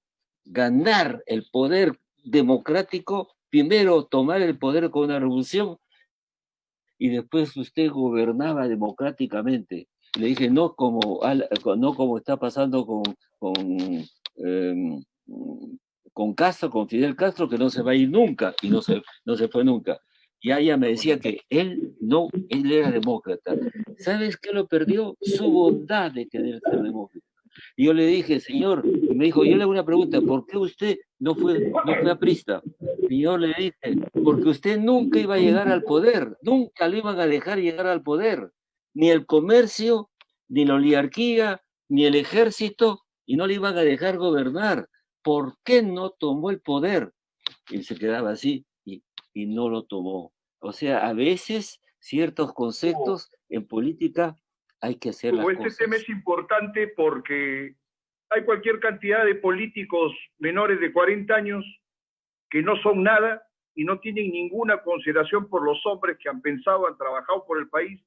Ganar el poder democrático, primero tomar el poder con una revolución y después usted gobernaba democráticamente. Le dije, no como está pasando con Castro, con Fidel Castro, que no se va a ir nunca, y no se fue nunca. Y ella me decía que él era demócrata. ¿Sabes qué lo perdió? Su bondad de querer ser demócrata. Y yo le dije, señor, y me dijo, yo le hago una pregunta, ¿por qué usted no fue aprista? Y yo le dije, porque usted nunca iba a llegar al poder, nunca lo iban a dejar llegar al poder, ni el comercio, ni la oligarquía, ni el ejército, y no le iban a dejar gobernar. ¿Por qué no tomó el poder? Y se quedaba así, y no lo tomó. O sea, a veces ciertos conceptos en política hay que hacer las cosas. Este tema es importante porque hay cualquier cantidad de políticos menores de 40 años que no son nada y no tienen ninguna consideración por los hombres que han pensado, han trabajado por el país.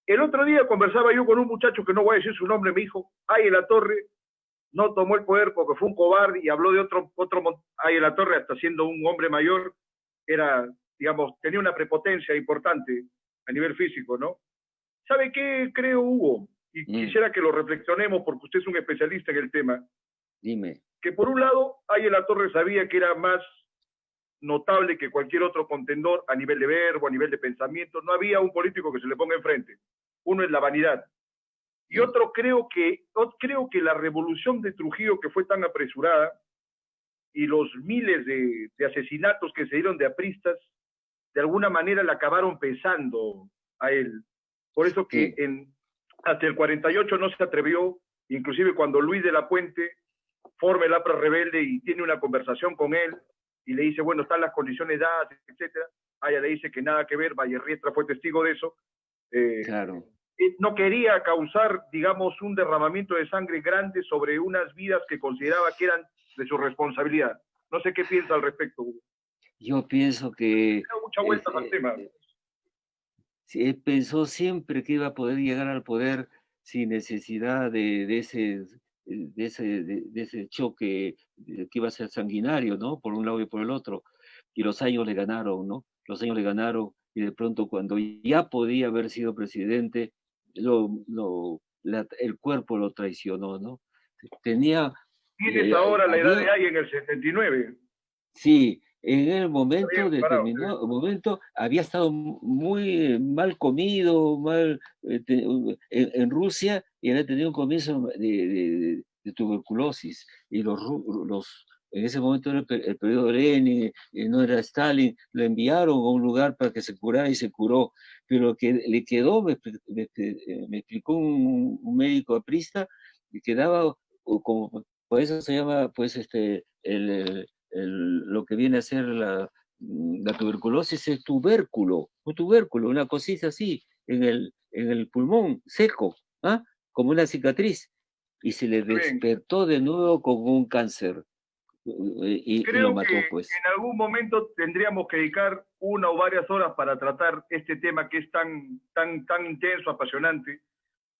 El otro día conversaba yo con un muchacho que no voy a decir su nombre, me dijo, Haya de la Torre no tomó el poder porque fue un cobarde, y habló de otro Haya de la Torre, hasta siendo un hombre mayor, era, digamos, tenía una prepotencia importante a nivel físico, ¿no? ¿Sabe qué creo, Hugo? Y quisiera que lo reflexionemos porque usted es un especialista en el tema. Dime. Que por un lado, Haya de la Torre sabía que era más notable que cualquier otro contendor a nivel de verbo, a nivel de pensamiento. No había un político que se le ponga enfrente. Uno es la vanidad. Y otro, creo que la revolución de Trujillo, que fue tan apresurada, y los miles de asesinatos que se dieron de apristas, de alguna manera le acabaron pesando a él. Por eso que hasta el 48 no se atrevió, inclusive cuando Luis de la Puente forma el APRA Rebelde y tiene una conversación con él y le dice, bueno, están las condiciones dadas, etcétera, ella le dice que nada que ver, Valle Riestra fue testigo de eso. Claro. No quería causar, digamos, un derramamiento de sangre grande sobre unas vidas que consideraba que eran de su responsabilidad. No sé qué piensa al respecto, Hugo. Yo pienso que Da mucha vuelta al tema. Él pensó siempre que iba a poder llegar al poder sin necesidad de ese choque que iba a ser sanguinario, ¿no? Por un lado y por el otro. Y los años le ganaron, ¿no? Los años le ganaron y de pronto cuando ya podía haber sido presidente, el cuerpo lo traicionó, ¿no? Tenía... Tienes ahora la edad de ahí en el 79. Sí, en el momento determinado, momento, había estado muy mal comido, en Rusia, y había tenido un comienzo de tuberculosis. Y en ese momento era el periodo de Lenin, no era Stalin, lo enviaron a un lugar para que se curara y se curó. Pero lo que le quedó, me explicó un médico aprista, que quedaba como, por eso se llama, pues, lo que viene a ser la tuberculosis, el tubérculo, un tubérculo, una cosita así, en el pulmón, seco, ¿ah? Como una cicatriz, y se le despertó de nuevo con un cáncer, y lo mató, pues. En algún momento tendríamos que dedicar 1 o varias horas para tratar este tema que es tan intenso, apasionante,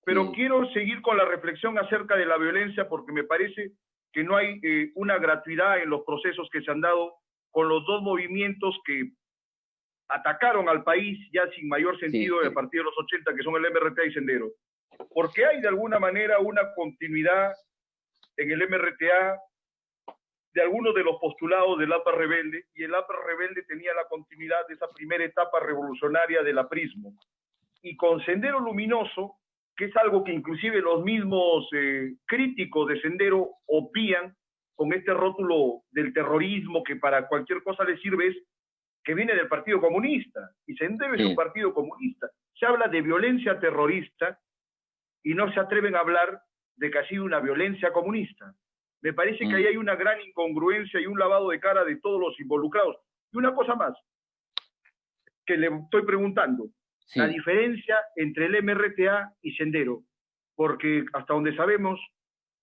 pero quiero seguir con la reflexión acerca de la violencia porque me parece que no hay una gratuidad en los procesos que se han dado con los dos movimientos que atacaron al país ya sin mayor sentido a partir de los 80, que son el MRTA y Sendero. Porque hay de alguna manera una continuidad en el MRTA de algunos de los postulados del APRA Rebelde, y el APRA Rebelde tenía la continuidad de esa primera etapa revolucionaria del aprismo. Y con Sendero Luminoso, que es algo que inclusive los mismos críticos de Sendero obvían con este rótulo del terrorismo que para cualquier cosa le sirve, es que viene del Partido Comunista, y Sendero es un partido comunista. Se habla de violencia terrorista y no se atreven a hablar de que ha sido una violencia comunista. Me parece que ahí hay una gran incongruencia y un lavado de cara de todos los involucrados. Y una cosa más, que le estoy preguntando, la diferencia entre el MRTA y Sendero, porque hasta donde sabemos,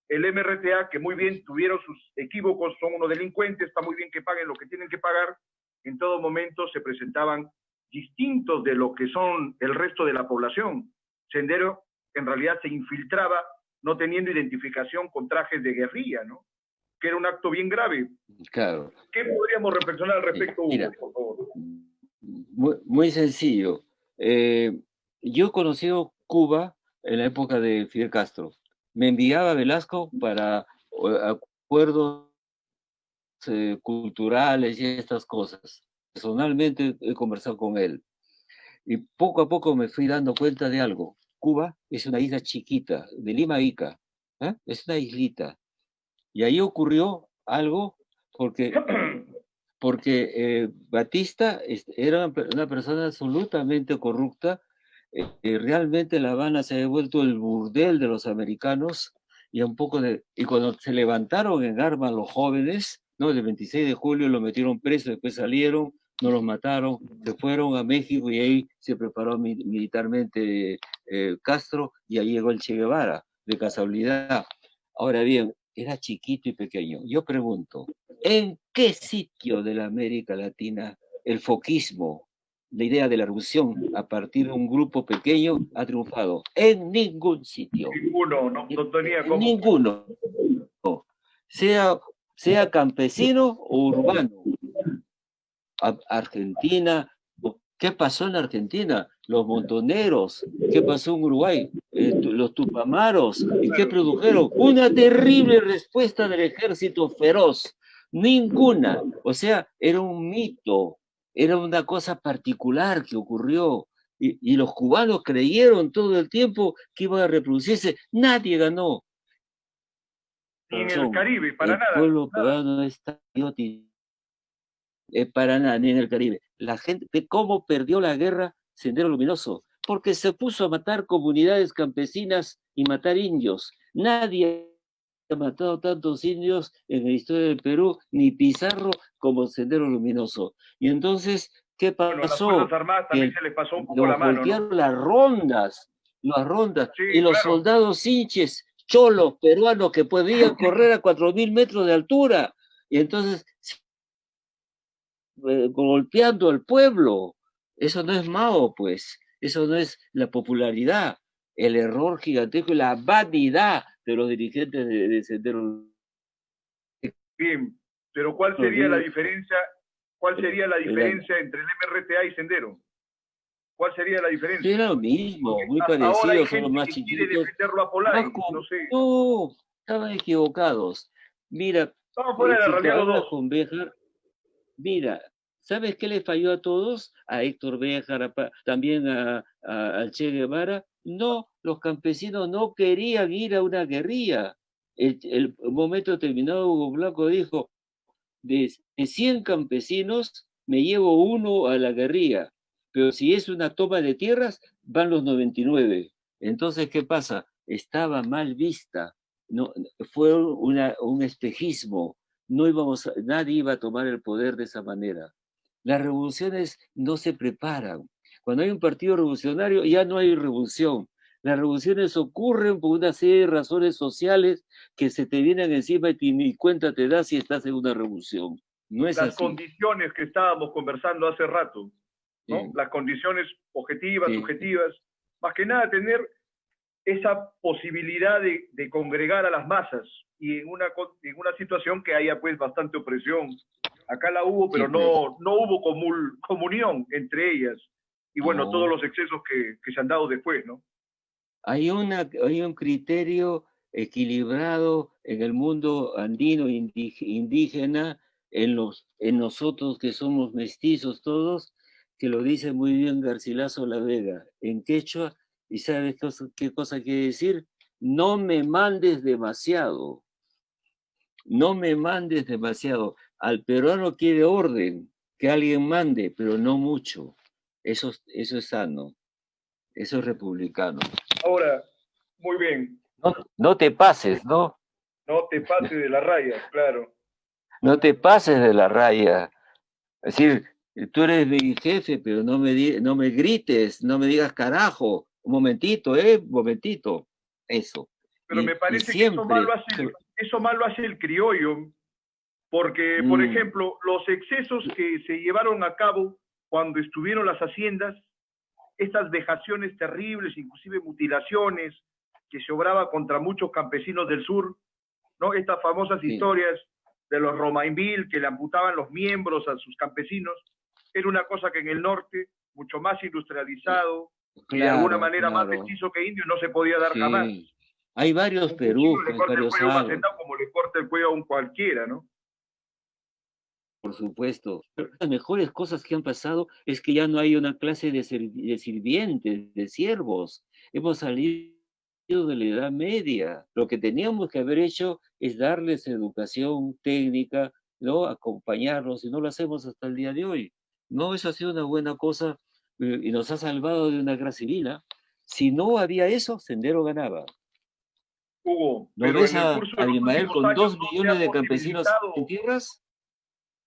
el MRTA, que muy bien tuvieron sus equívocos, son unos delincuentes, está muy bien que paguen lo que tienen que pagar, en todo momento se presentaban distintos de lo que son el resto de la población. Sendero en realidad se infiltraba no teniendo identificación con trajes de guerrilla, ¿no? Que era un acto bien grave. Claro. ¿Qué podríamos reflexionar al respecto, Hugo, mira, por favor? Muy sencillo. Yo he conocido Cuba en la época de Fidel Castro. Me enviaba Velasco para acuerdos culturales y estas cosas. Personalmente he conversado con él. Y poco a poco me fui dando cuenta de algo. Cuba es una isla chiquita, de Lima a Ica. Es una islita. Y ahí ocurrió algo porque Batista era una persona absolutamente corrupta. Realmente La Habana se ha vuelto el burdel de los americanos, y cuando se levantaron en armas los jóvenes, ¿no? El 26 de julio lo metieron preso, después salieron, no los mataron, se fueron a México y ahí se preparó militarmente Castro, y ahí llegó el Che Guevara, de casualidad. Ahora bien, era chiquito y pequeño. Yo pregunto, ¿en qué sitio de la América Latina el foquismo, la idea de la revolución a partir de un grupo pequeño, ha triunfado? En ningún sitio. Ninguno, no tenía cómo. Ninguno. Sea campesino o urbano. Argentina, ¿qué pasó en Argentina? Los montoneros, ¿qué pasó en Uruguay? Los tupamaros, ¿y qué produjeron? Una terrible respuesta del ejército feroz. Ninguna. O sea, era un mito, era una cosa particular que ocurrió. Y los cubanos creyeron todo el tiempo que iba a reproducirse. Nadie ganó. Ni en el Caribe, para nada. El pueblo peruano está para nada, ni en el Caribe. La gente, ¿cómo perdió la guerra Sendero Luminoso? porque se puso a matar comunidades campesinas y matar indios. Nadie ha matado tantos indios en la historia del Perú, ni Pizarro como Sendero Luminoso. Y entonces, ¿qué Bueno, a las Fuerzas pasó? Armadas también Que se les pasó un poco la los mano, ¿no? voltearon las rondas, Sí, y los claro. soldados hinches, cholos, peruanos, que podían correr a 4.000 metros de altura, y entonces golpeando al pueblo. Eso no es Mao, pues. Eso no es la popularidad. El error gigantesco y la vanidad de los dirigentes de Sendero. Bien, pero ¿cuál Nos sería la digo, diferencia? ¿Cuál sería la era, diferencia entre el MRTA y Sendero? ¿Cuál sería la diferencia? era lo Porque mismo, muy hasta ahora hay parecido, son los gente más que quiere chiquitos, defenderlo a más Polay, no sé. no, estaban equivocados. Mira, Estamos fuera de la si te realidad los hablas dos. con Béjar, mira, ¿sabes qué le falló a todos? A Héctor Béjar, también al Che Guevara. No, los campesinos no querían ir a una guerrilla. El momento determinado, Hugo Blanco dijo, de 100 campesinos, me llevo uno a la guerrilla, pero si es una toma de tierras, van los 99. Entonces, ¿qué pasa? Estaba mal vista, no, fue un espejismo, nadie iba a tomar el poder de esa manera. Las revoluciones no se preparan. Cuando hay un partido revolucionario, ya no hay revolución. Las revoluciones ocurren por una serie de razones sociales que se te vienen encima y ni cuenta te das si estás en una revolución. No es Las así. condiciones que estábamos conversando hace rato, ¿no? Sí, Las condiciones objetivas, sí, subjetivas, más que nada tener esa posibilidad de congregar a las masas y en una situación que haya pues bastante opresión. Acá la hubo, sí, pero pues. no hubo comunión entre ellas. Y bueno, todos No. los excesos que se han dado después, ¿no? Hay un criterio equilibrado en el mundo andino indígena, en nosotros que somos mestizos todos, que lo dice muy bien Garcilaso La Vega, en quechua, y ¿sabes qué cosa quiere decir? No me mandes demasiado, no me mandes demasiado. Al peruano quiere orden, que alguien mande, pero no mucho. Eso es sano, eso es republicano. Ahora, muy bien, No, no te pases, ¿no? no te pase de la raya, claro. No te pases de la raya. Es decir, tú eres mi jefe, pero no me grites, no me digas carajo. Un momentito, un momentito. Eso. Pero me Y parece que siempre, eso mal lo hace el criollo, porque, por mm, ejemplo, los excesos que se llevaron a cabo cuando estuvieron las haciendas, estas vejaciones terribles, inclusive mutilaciones que se obraba contra muchos campesinos del sur, ¿no? Estas famosas sí, historias de los Romainville que le amputaban los miembros a sus campesinos, era una cosa que en el norte, mucho más industrializado y de alguna claro, manera más claro. mestizo que indio, no se podía dar jamás. Sí. Hay varios Un cuchillo Perú, le pues corta el varios cuello a un Agros, hacendado como le corta el cuello a un cualquiera, ¿no? por supuesto. Pero las mejores cosas que han pasado es que ya no hay una clase de sirvientes, de siervos. Hemos salido de la Edad Media. Lo que teníamos que haber hecho es darles educación técnica, ¿no? Acompañarlos, y no lo hacemos hasta el día de hoy. No, eso ha sido una buena cosa y nos ha salvado de una guerra civil. ¿Ah? Si no había eso, Sendero ganaba. Hugo, ¿No pero ves en el curso de a los Abimael últimos con años dos no se ha millones de campesinos en posibilitado. tierras?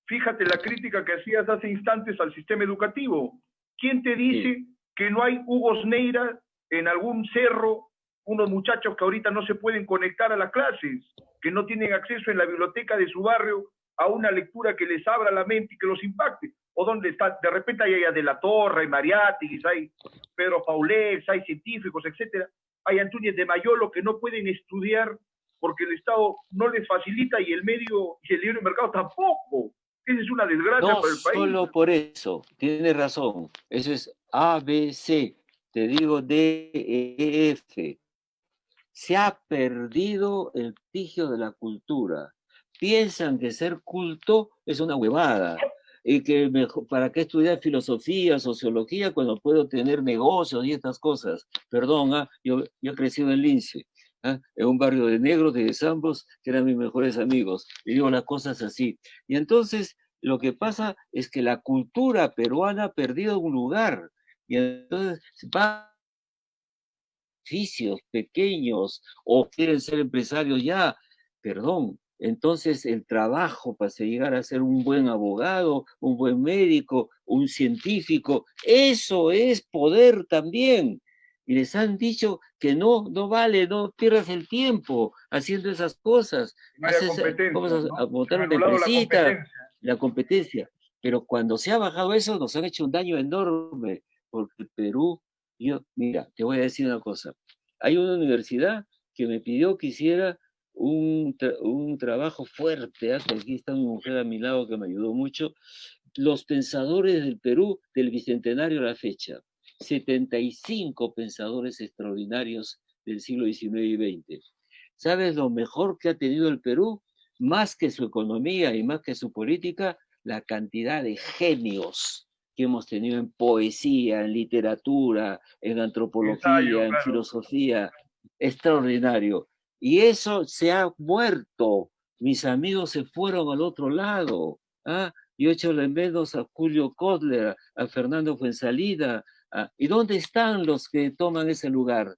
Fíjate la crítica que hacías hace instantes al sistema educativo. ¿Quién te Sí, dice que no hay Hugos Neira en algún cerro, unos muchachos que ahorita no se pueden conectar a las clases, que no tienen acceso en la biblioteca de su barrio a una lectura que les abra la mente y que los impacte? O donde está, de repente hay de la Torre, hay Mariátegui, hay Pedro Paulex, hay científicos, etcétera. Hay Antúñez de Mayolo que no pueden estudiar porque el Estado no les facilita y el medio y el libre mercado tampoco. Esa es una desgracia no para el país. solo por eso, tienes razón, eso es ABC, te digo DEF. Se ha perdido el prestigio de la cultura. Piensan que ser culto es una huevada y que mejor, ¿para qué estudiar filosofía, sociología cuando puedo tener negocios y estas cosas? Perdón, yo he crecido en Lince, en un barrio de negros, de zambos, que eran mis mejores amigos. Y digo las cosas así. Y entonces lo que pasa es que la cultura peruana ha perdido un lugar. Y entonces va beneficios pequeños o quieren ser empresarios ya, perdón. Entonces el trabajo para llegar a ser un buen abogado, un buen médico, un científico, eso es poder también. Y les han dicho que no, no vale, no pierdas el tiempo haciendo esas cosas. No haya competencia, Vamos ¿no? a Se montar han una anulado la empresita, competencia. la competencia. Pero cuando se ha bajado eso, nos han hecho un daño enorme, porque Perú, mira, te voy a decir una cosa. Hay una universidad que me pidió que hiciera un trabajo fuerte, que aquí está mi mujer a mi lado que me ayudó mucho, los pensadores del Perú del Bicentenario a la fecha. 75 pensadores extraordinarios del siglo XIX y XX. ¿Sabes lo mejor que ha tenido el Perú? Más que su economía y más que su política, la cantidad de genios que hemos tenido en poesía, en literatura, en Ensayo, antropología, en claro. filosofía, extraordinario. Y eso se ha muerto. Mis amigos se fueron al otro lado. ¿Ah? Yo he hecho menos a Julio Kotler, a Fernando Fuensalida. ¿Y dónde están los que toman ese lugar?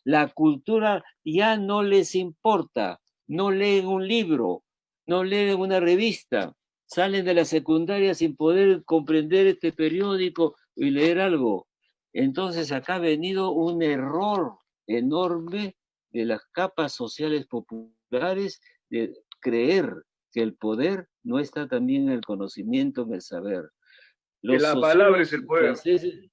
La cultura ya no les importa, no leen un libro, no leen una revista, salen de la secundaria sin poder comprender este periódico y leer algo. Entonces acá ha venido un error enorme de las capas sociales populares de creer que el poder no está también en el conocimiento, en el saber. Que Los la palabra es sociólogos el poder. franceses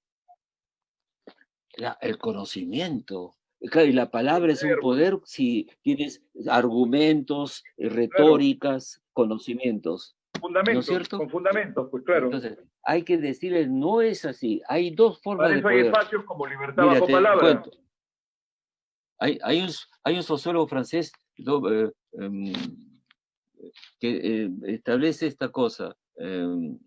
el conocimiento. Claro, y la El palabra es un verbo, poder si tienes argumentos, claro. retóricas, conocimientos, ¿no es Fundamentos, cierto? con fundamentos, pues claro. Entonces, hay que decirles, no es así. Hay dos formas Para de eso hay poder. espacios como libertad Mira, bajo te palabra. cuento. Hay un sociólogo francés que establece esta cosa,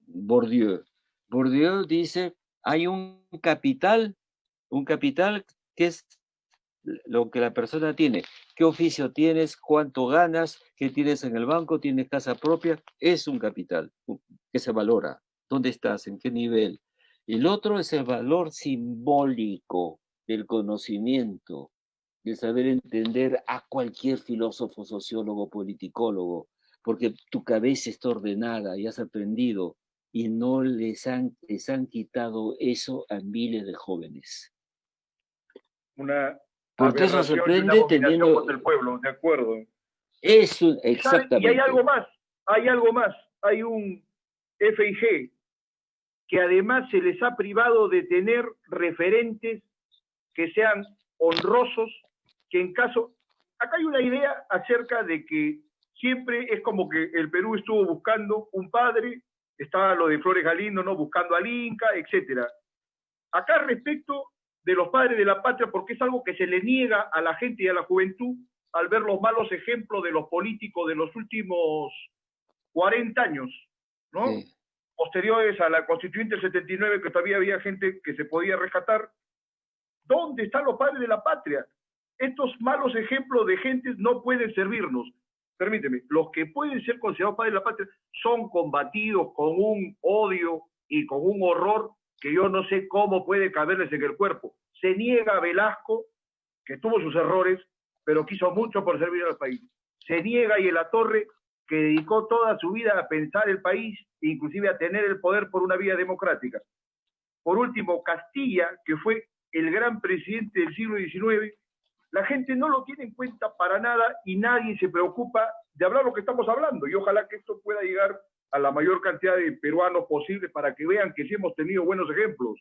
Bourdieu. Bourdieu dice, hay un capital que es lo que la persona tiene. ¿Qué oficio tienes? ¿Cuánto ganas? ¿Qué tienes en el banco? ¿Tienes casa propia? Es un capital que se valora. ¿Dónde estás? ¿En qué nivel? El otro es el valor simbólico del conocimiento, del saber entender a cualquier filósofo, sociólogo, politicólogo, porque tu cabeza está ordenada y has aprendido y no les han quitado eso a miles de jóvenes. Una Porque eso se aberración y una aprende abominación teniendo contra el pueblo, de acuerdo. eso Y saben, y hay algo exactamente. más, hay algo más, hay un FIG que además se les ha privado de tener referentes que sean honrosos, que en caso, acá hay una idea acerca de que siempre es como que el Perú estuvo buscando un padre, estaba lo de Flores Galindo, ¿no? Buscando al Inca, etcétera. Acá respecto de los padres de la patria, porque es algo que se le niega a la gente y a la juventud al ver los malos ejemplos de los políticos de los últimos 40 años, ¿no? Sí. Posteriores a la constituyente del 79, que todavía había gente que se podía rescatar. ¿Dónde están los padres de la patria? Estos malos ejemplos de gentes no pueden servirnos. Permíteme, los que pueden ser considerados padres de la patria son combatidos con un odio y con un horror que yo no sé cómo puede caberles en el cuerpo. Se niega a Velasco, que tuvo sus errores, pero quiso mucho por servir al país. Se niega a la Torre, que dedicó toda su vida a pensar el país, inclusive a tener el poder por una vía democrática. Por último, Castilla, que fue el gran presidente del siglo XIX, la gente no lo tiene en cuenta para nada y nadie se preocupa de hablar lo que estamos hablando. Y ojalá que esto pueda llegar a la mayor cantidad de peruanos posible para que vean que sí hemos tenido buenos ejemplos.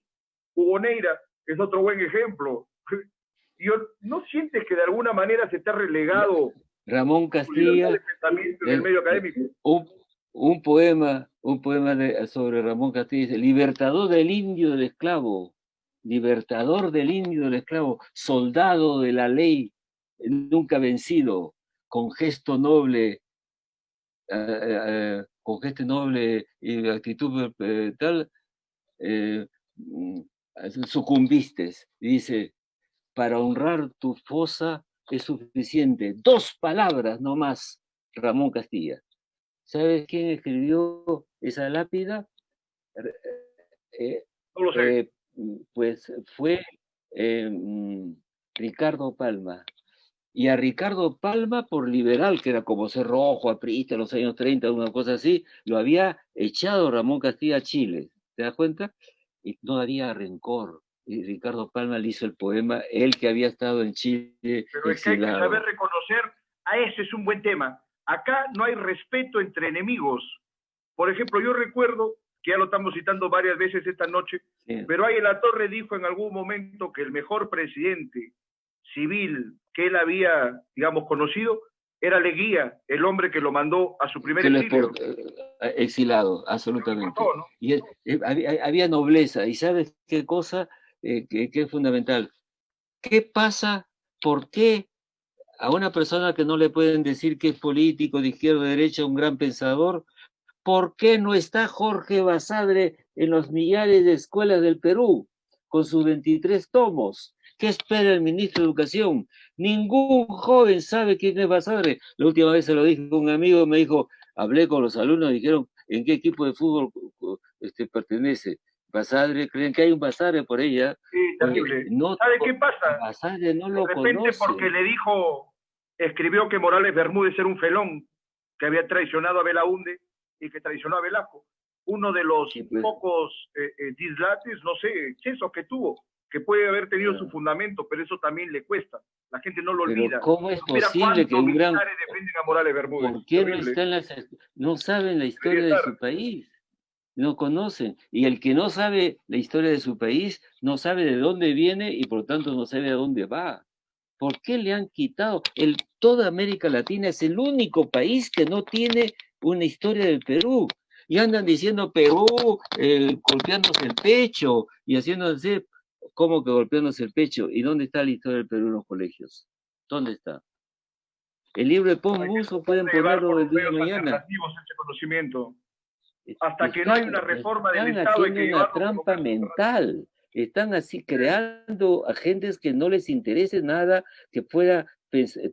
Hugo Neira es otro buen ejemplo. Y ¿no sientes que de alguna manera se te ha relegado Ramón tu libertad de Castilla, pensamiento en el medio académico? un, un poema sobre Ramón Castilla dice, libertador del indio del esclavo, libertador del indio del esclavo, soldado de la ley, nunca vencido, con gesto noble, con gesto noble y actitud tal, eh, sucumbiste. Dice, para honrar tu fosa es suficiente. Dos palabras no más, Ramón Castilla. ¿Sabes quién escribió esa lápida? Eh, No lo sé. pues fue Ricardo Palma. Y a Ricardo Palma, por liberal, que era como ser rojo, aprista en los años 30, una cosa así, lo había echado Ramón Castilla a Chile. ¿Te das cuenta? Y no había rencor. Y Ricardo Palma le hizo el poema, él que había estado en Chile Pero es que hay que saber exilado. reconocer, a ese es un buen tema. Acá no hay respeto entre enemigos. Por ejemplo, yo recuerdo, que ya lo estamos citando varias veces esta noche, Sí. pero ahí la Torre dijo en algún momento que el mejor presidente civil que él había, digamos, conocido era Leguía, el hombre que lo mandó a su primer Que lo exilio. exilado, Pero lo absolutamente. importó, ¿no? Y había nobleza. ¿Y sabes qué cosa que es fundamental? ¿Qué pasa? ¿Por qué a una persona que no le pueden decir que es político de izquierda o de derecha, un gran pensador, ¿por qué no está Jorge Basadre en los millares de escuelas del Perú con sus 23 tomos? ¿Qué espera el ministro de Educación? Ningún joven sabe quién es Basadre. La última vez se lo dije a un amigo, me dijo, hablé con los alumnos, dijeron, ¿en qué equipo de fútbol pertenece? Basadre, creen que hay un Basadre por ella. Sí, Oye, terrible. no, ¿Sabe qué a pasa? Basadre no De lo repente porque conocen. le dijo, escribió que Morales Bermúdez era un felón, que había traicionado a Belaúnde y que traicionó a Velasco. Uno de los Sí, pues, pocos dislates, no sé, excesos que tuvo, que puede haber tenido su ah, fundamento, pero eso también le cuesta. La gente no lo pero olvida. ¿cómo es Mira posible que cuántos un gran... militares defienden a Morales Bermúdez. ¿Por qué no Terrible. están no saben la Debería historia de estar. su país? No conocen. Y el que no sabe la historia de su país, no sabe de dónde viene y por tanto no sabe a dónde va. ¿Por qué le han quitado? Toda América Latina es el único país que no tiene una historia del Perú. Y andan diciendo Perú, golpeándose el pecho y haciéndose, ¿cómo que golpeándose el pecho? ¿Y dónde está la historia del Perú en los colegios? ¿Dónde está? El libro de Pon Hay que Muso tratar pueden de llevar por ponerlo el los día de medios mañana. alternativos ese conocimiento. Hasta que no hay Están, una reforma del están Estado hay haciendo que una llevarlo por los trampa medios alternativos. mental. Están así creando agentes que no les interese nada que pueda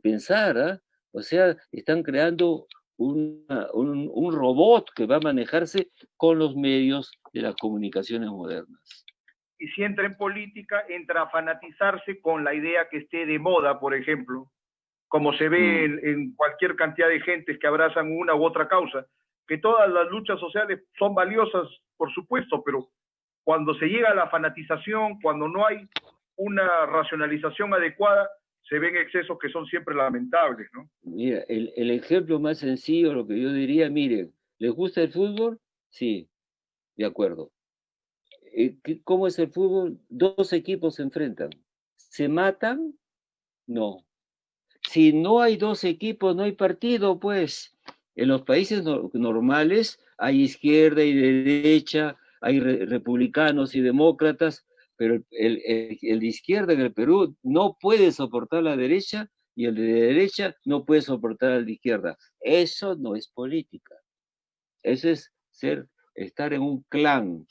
pensar. ¿Ah? O sea, están creando un robot que va a manejarse con los medios de las comunicaciones modernas. Y si entra en política, entra a fanatizarse con la idea que esté de moda, por ejemplo, como se ve Mm. en cualquier cantidad de gentes que abrazan una u otra causa, que todas las luchas sociales son valiosas, por supuesto, pero cuando se llega a la fanatización, cuando no hay una racionalización adecuada, se ven excesos que son siempre lamentables, ¿no? Mira, el ejemplo más sencillo, lo que yo diría, miren, ¿les gusta el fútbol? Sí, de acuerdo. ¿Cómo es el fútbol? Dos equipos se enfrentan. ¿Se matan? No. Si no hay dos equipos, no hay partido, pues. En los países normales hay izquierda y derecha, hay republicanos y demócratas, pero el de izquierda en el Perú no puede soportar la derecha y el de derecha no puede soportar al de izquierda. Eso no es política. Eso es estar en un clan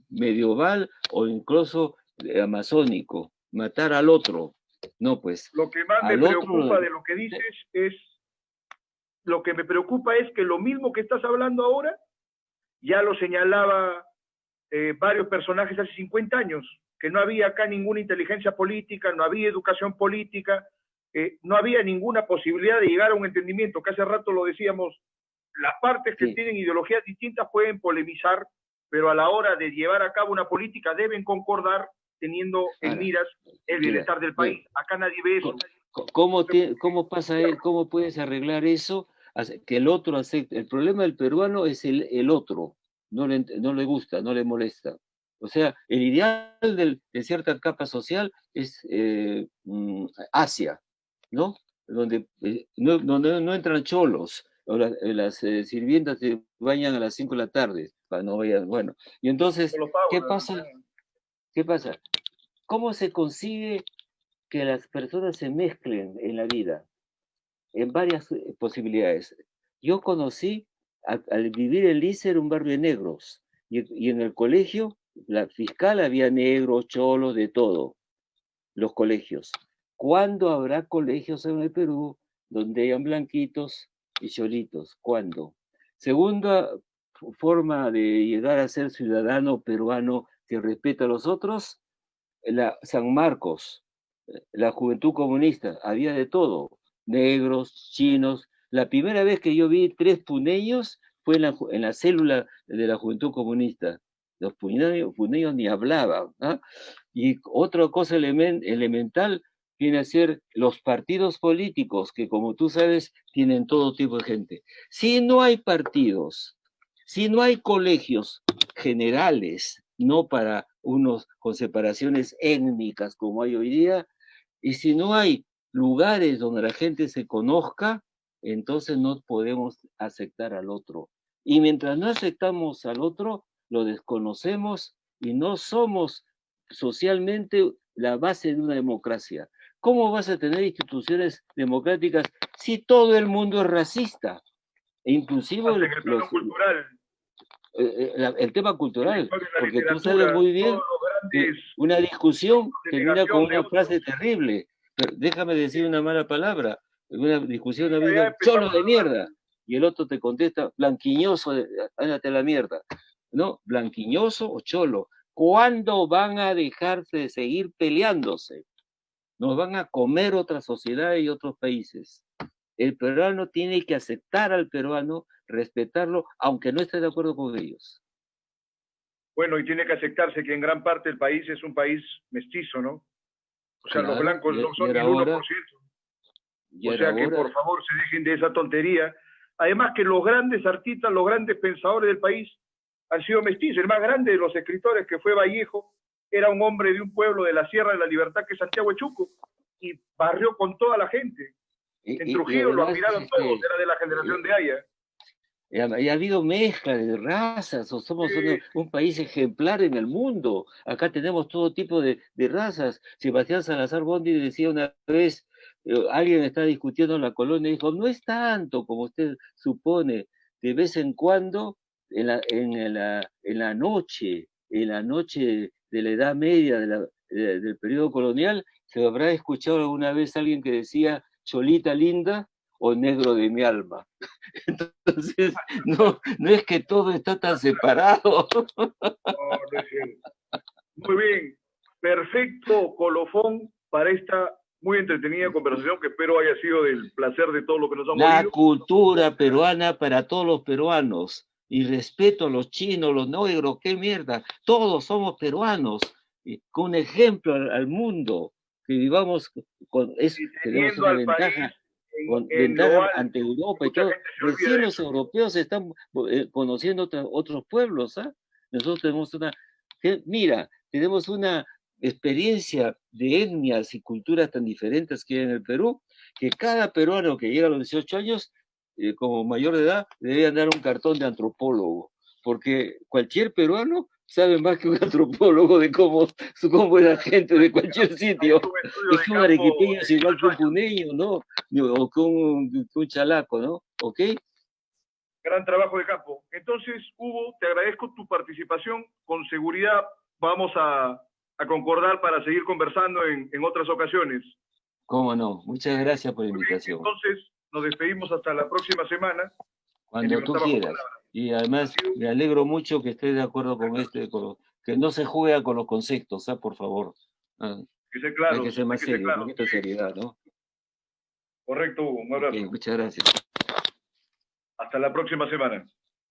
medieval o incluso amazónico, matar al otro. No, pues, Lo que más me al otro, preocupa de lo que dices es, lo que me preocupa es que lo mismo que estás hablando ahora, ya lo señalaba varios personajes hace 50 años, que no había acá ninguna inteligencia política, no había educación política, no había ninguna posibilidad de llegar a un entendimiento, que hace rato lo decíamos, las partes que sí, tienen ideologías distintas pueden polemizar, pero a la hora de llevar a cabo una política deben concordar teniendo en ahora, miras el mira, bienestar del país. Acá nadie ve eso. ¿cómo pasa, cómo puedes arreglar eso? Que el otro acepte. El problema del peruano es el otro, no le gusta, no le molesta. O sea, el ideal de cierta capa social es Asia, ¿no? Donde no entran cholos, o las sirvientas se bañan a las 5 de la tarde, para no vayan, bueno. Y entonces, Solo pago, ¿qué nada pasa? ¿Qué pasa? ¿Cómo se consigue que las personas se mezclen en la vida? En varias posibilidades. Yo conocí, al vivir en Lícer, un barrio de negros, y en el colegio, la fiscal había negros, cholos, de todo, los colegios. ¿Cuándo habrá colegios en el Perú donde hayan blanquitos y cholitos? ¿Cuándo? Segunda forma de llegar a ser ciudadano peruano que respeta a los otros, San Marcos. la Juventud Comunista, había de todo, negros, chinos. La primera vez que yo vi 3 puneños fue en la célula de la Juventud Comunista. Los puneños ni hablaban, ¿ah? Y otra cosa elemental viene a ser los partidos políticos, que como tú sabes, tienen todo tipo de gente. Si no hay partidos, si no hay colegios generales, no para unos con separaciones étnicas como hay hoy día, y si no hay lugares donde la gente se conozca, entonces no podemos aceptar al otro. Y mientras no aceptamos al otro, lo desconocemos y no somos socialmente la base de una democracia. ¿Cómo vas a tener instituciones democráticas si todo el mundo es racista? E inclusive Hasta en el plano cultural, el tema en la cultural, historia, en la porque tú sabes literatura, muy bien todos los que grandes una discusión de termina con negación de una otros. frase terrible. Pero déjame decir una mala palabra. En una discusión ha Ya habido cholo empezamos de mierda. Y el otro te contesta blanquiñoso, ándate a la mierda. ¿No? Blanquiñoso o cholo. ¿Cuándo van a dejarse de seguir peleándose? Nos van a comer otras sociedades y otros países. El peruano tiene que aceptar al peruano, respetarlo, aunque no esté de acuerdo con ellos. Bueno, y tiene que aceptarse que en gran parte el país es un país mestizo, ¿no? O sea, Claro, los blancos no y son ni era el 1%. hora, y O era sea que hora. por favor se dejen de esa tontería. Además que los grandes artistas, los grandes pensadores del país han sido mestizos. El más grande de los escritores, que fue Vallejo, era un hombre de un pueblo de la Sierra de la Libertad, que es Santiago de Chuco, y barrió con toda la gente. En Y Trujillo lo además, admiraron todos, era de la generación de Haya. ha habido mezcla de razas, o somos un país ejemplar en el mundo. Acá tenemos todo tipo de razas. Sebastián Salazar Bondi decía una vez, alguien está discutiendo en la colonia y dijo, no es tanto como usted supone, de vez en cuando, en la noche de la Edad Media, del periodo colonial, se habrá escuchado alguna vez a alguien que decía, cholita linda o negro de mi alma. Entonces, no es que todo está tan separado. No, no es cierto. Muy bien, perfecto colofón para esta muy entretenida conversación que espero haya sido del placer de todo lo que nos han La oído. cultura peruana para todos los peruanos. Y respeto a los chinos, los negros, qué mierda. Todos somos peruanos. Con un ejemplo al mundo. Que vivamos Y tenemos teniendo una al país ventaja, en lo ventaja alto. ante Europa y Mucha todo. gente se olvida Recién de los eso. europeos están conociendo otros pueblos. ¿Ah? Nosotros tenemos mira, tenemos una experiencia de etnias y culturas tan diferentes que hay en el Perú, que cada peruano que llega a los 18 años, como mayor de edad, debe dar un cartón de antropólogo, porque cualquier peruano sabe más que un antropólogo de cómo es la gente de cualquier sitio. Un estudio Es de que un campo arequipeño de es igual que 18 un años. puneño, ¿no? O que un chalaco, ¿no? ¿Ok? Gran trabajo de campo. Entonces, Hugo, te agradezco tu participación. Con seguridad vamos a concordar para seguir conversando en otras ocasiones. ¿Cómo no? Muchas gracias por la Muy bien, invitación. entonces nos despedimos hasta la próxima semana en Cuando tú Libertad Bajo quieras. Palabra. Y además me alegro mucho que estés de acuerdo con que no se juega con los conceptos, ¿ah? Por favor. Ah, Hay que ser hay que claros, ser hay más que ser serio, un claros. poquito de seriedad, ¿no? Correcto, Hugo. Un Ok, abrazo. muchas gracias. Hasta la próxima semana.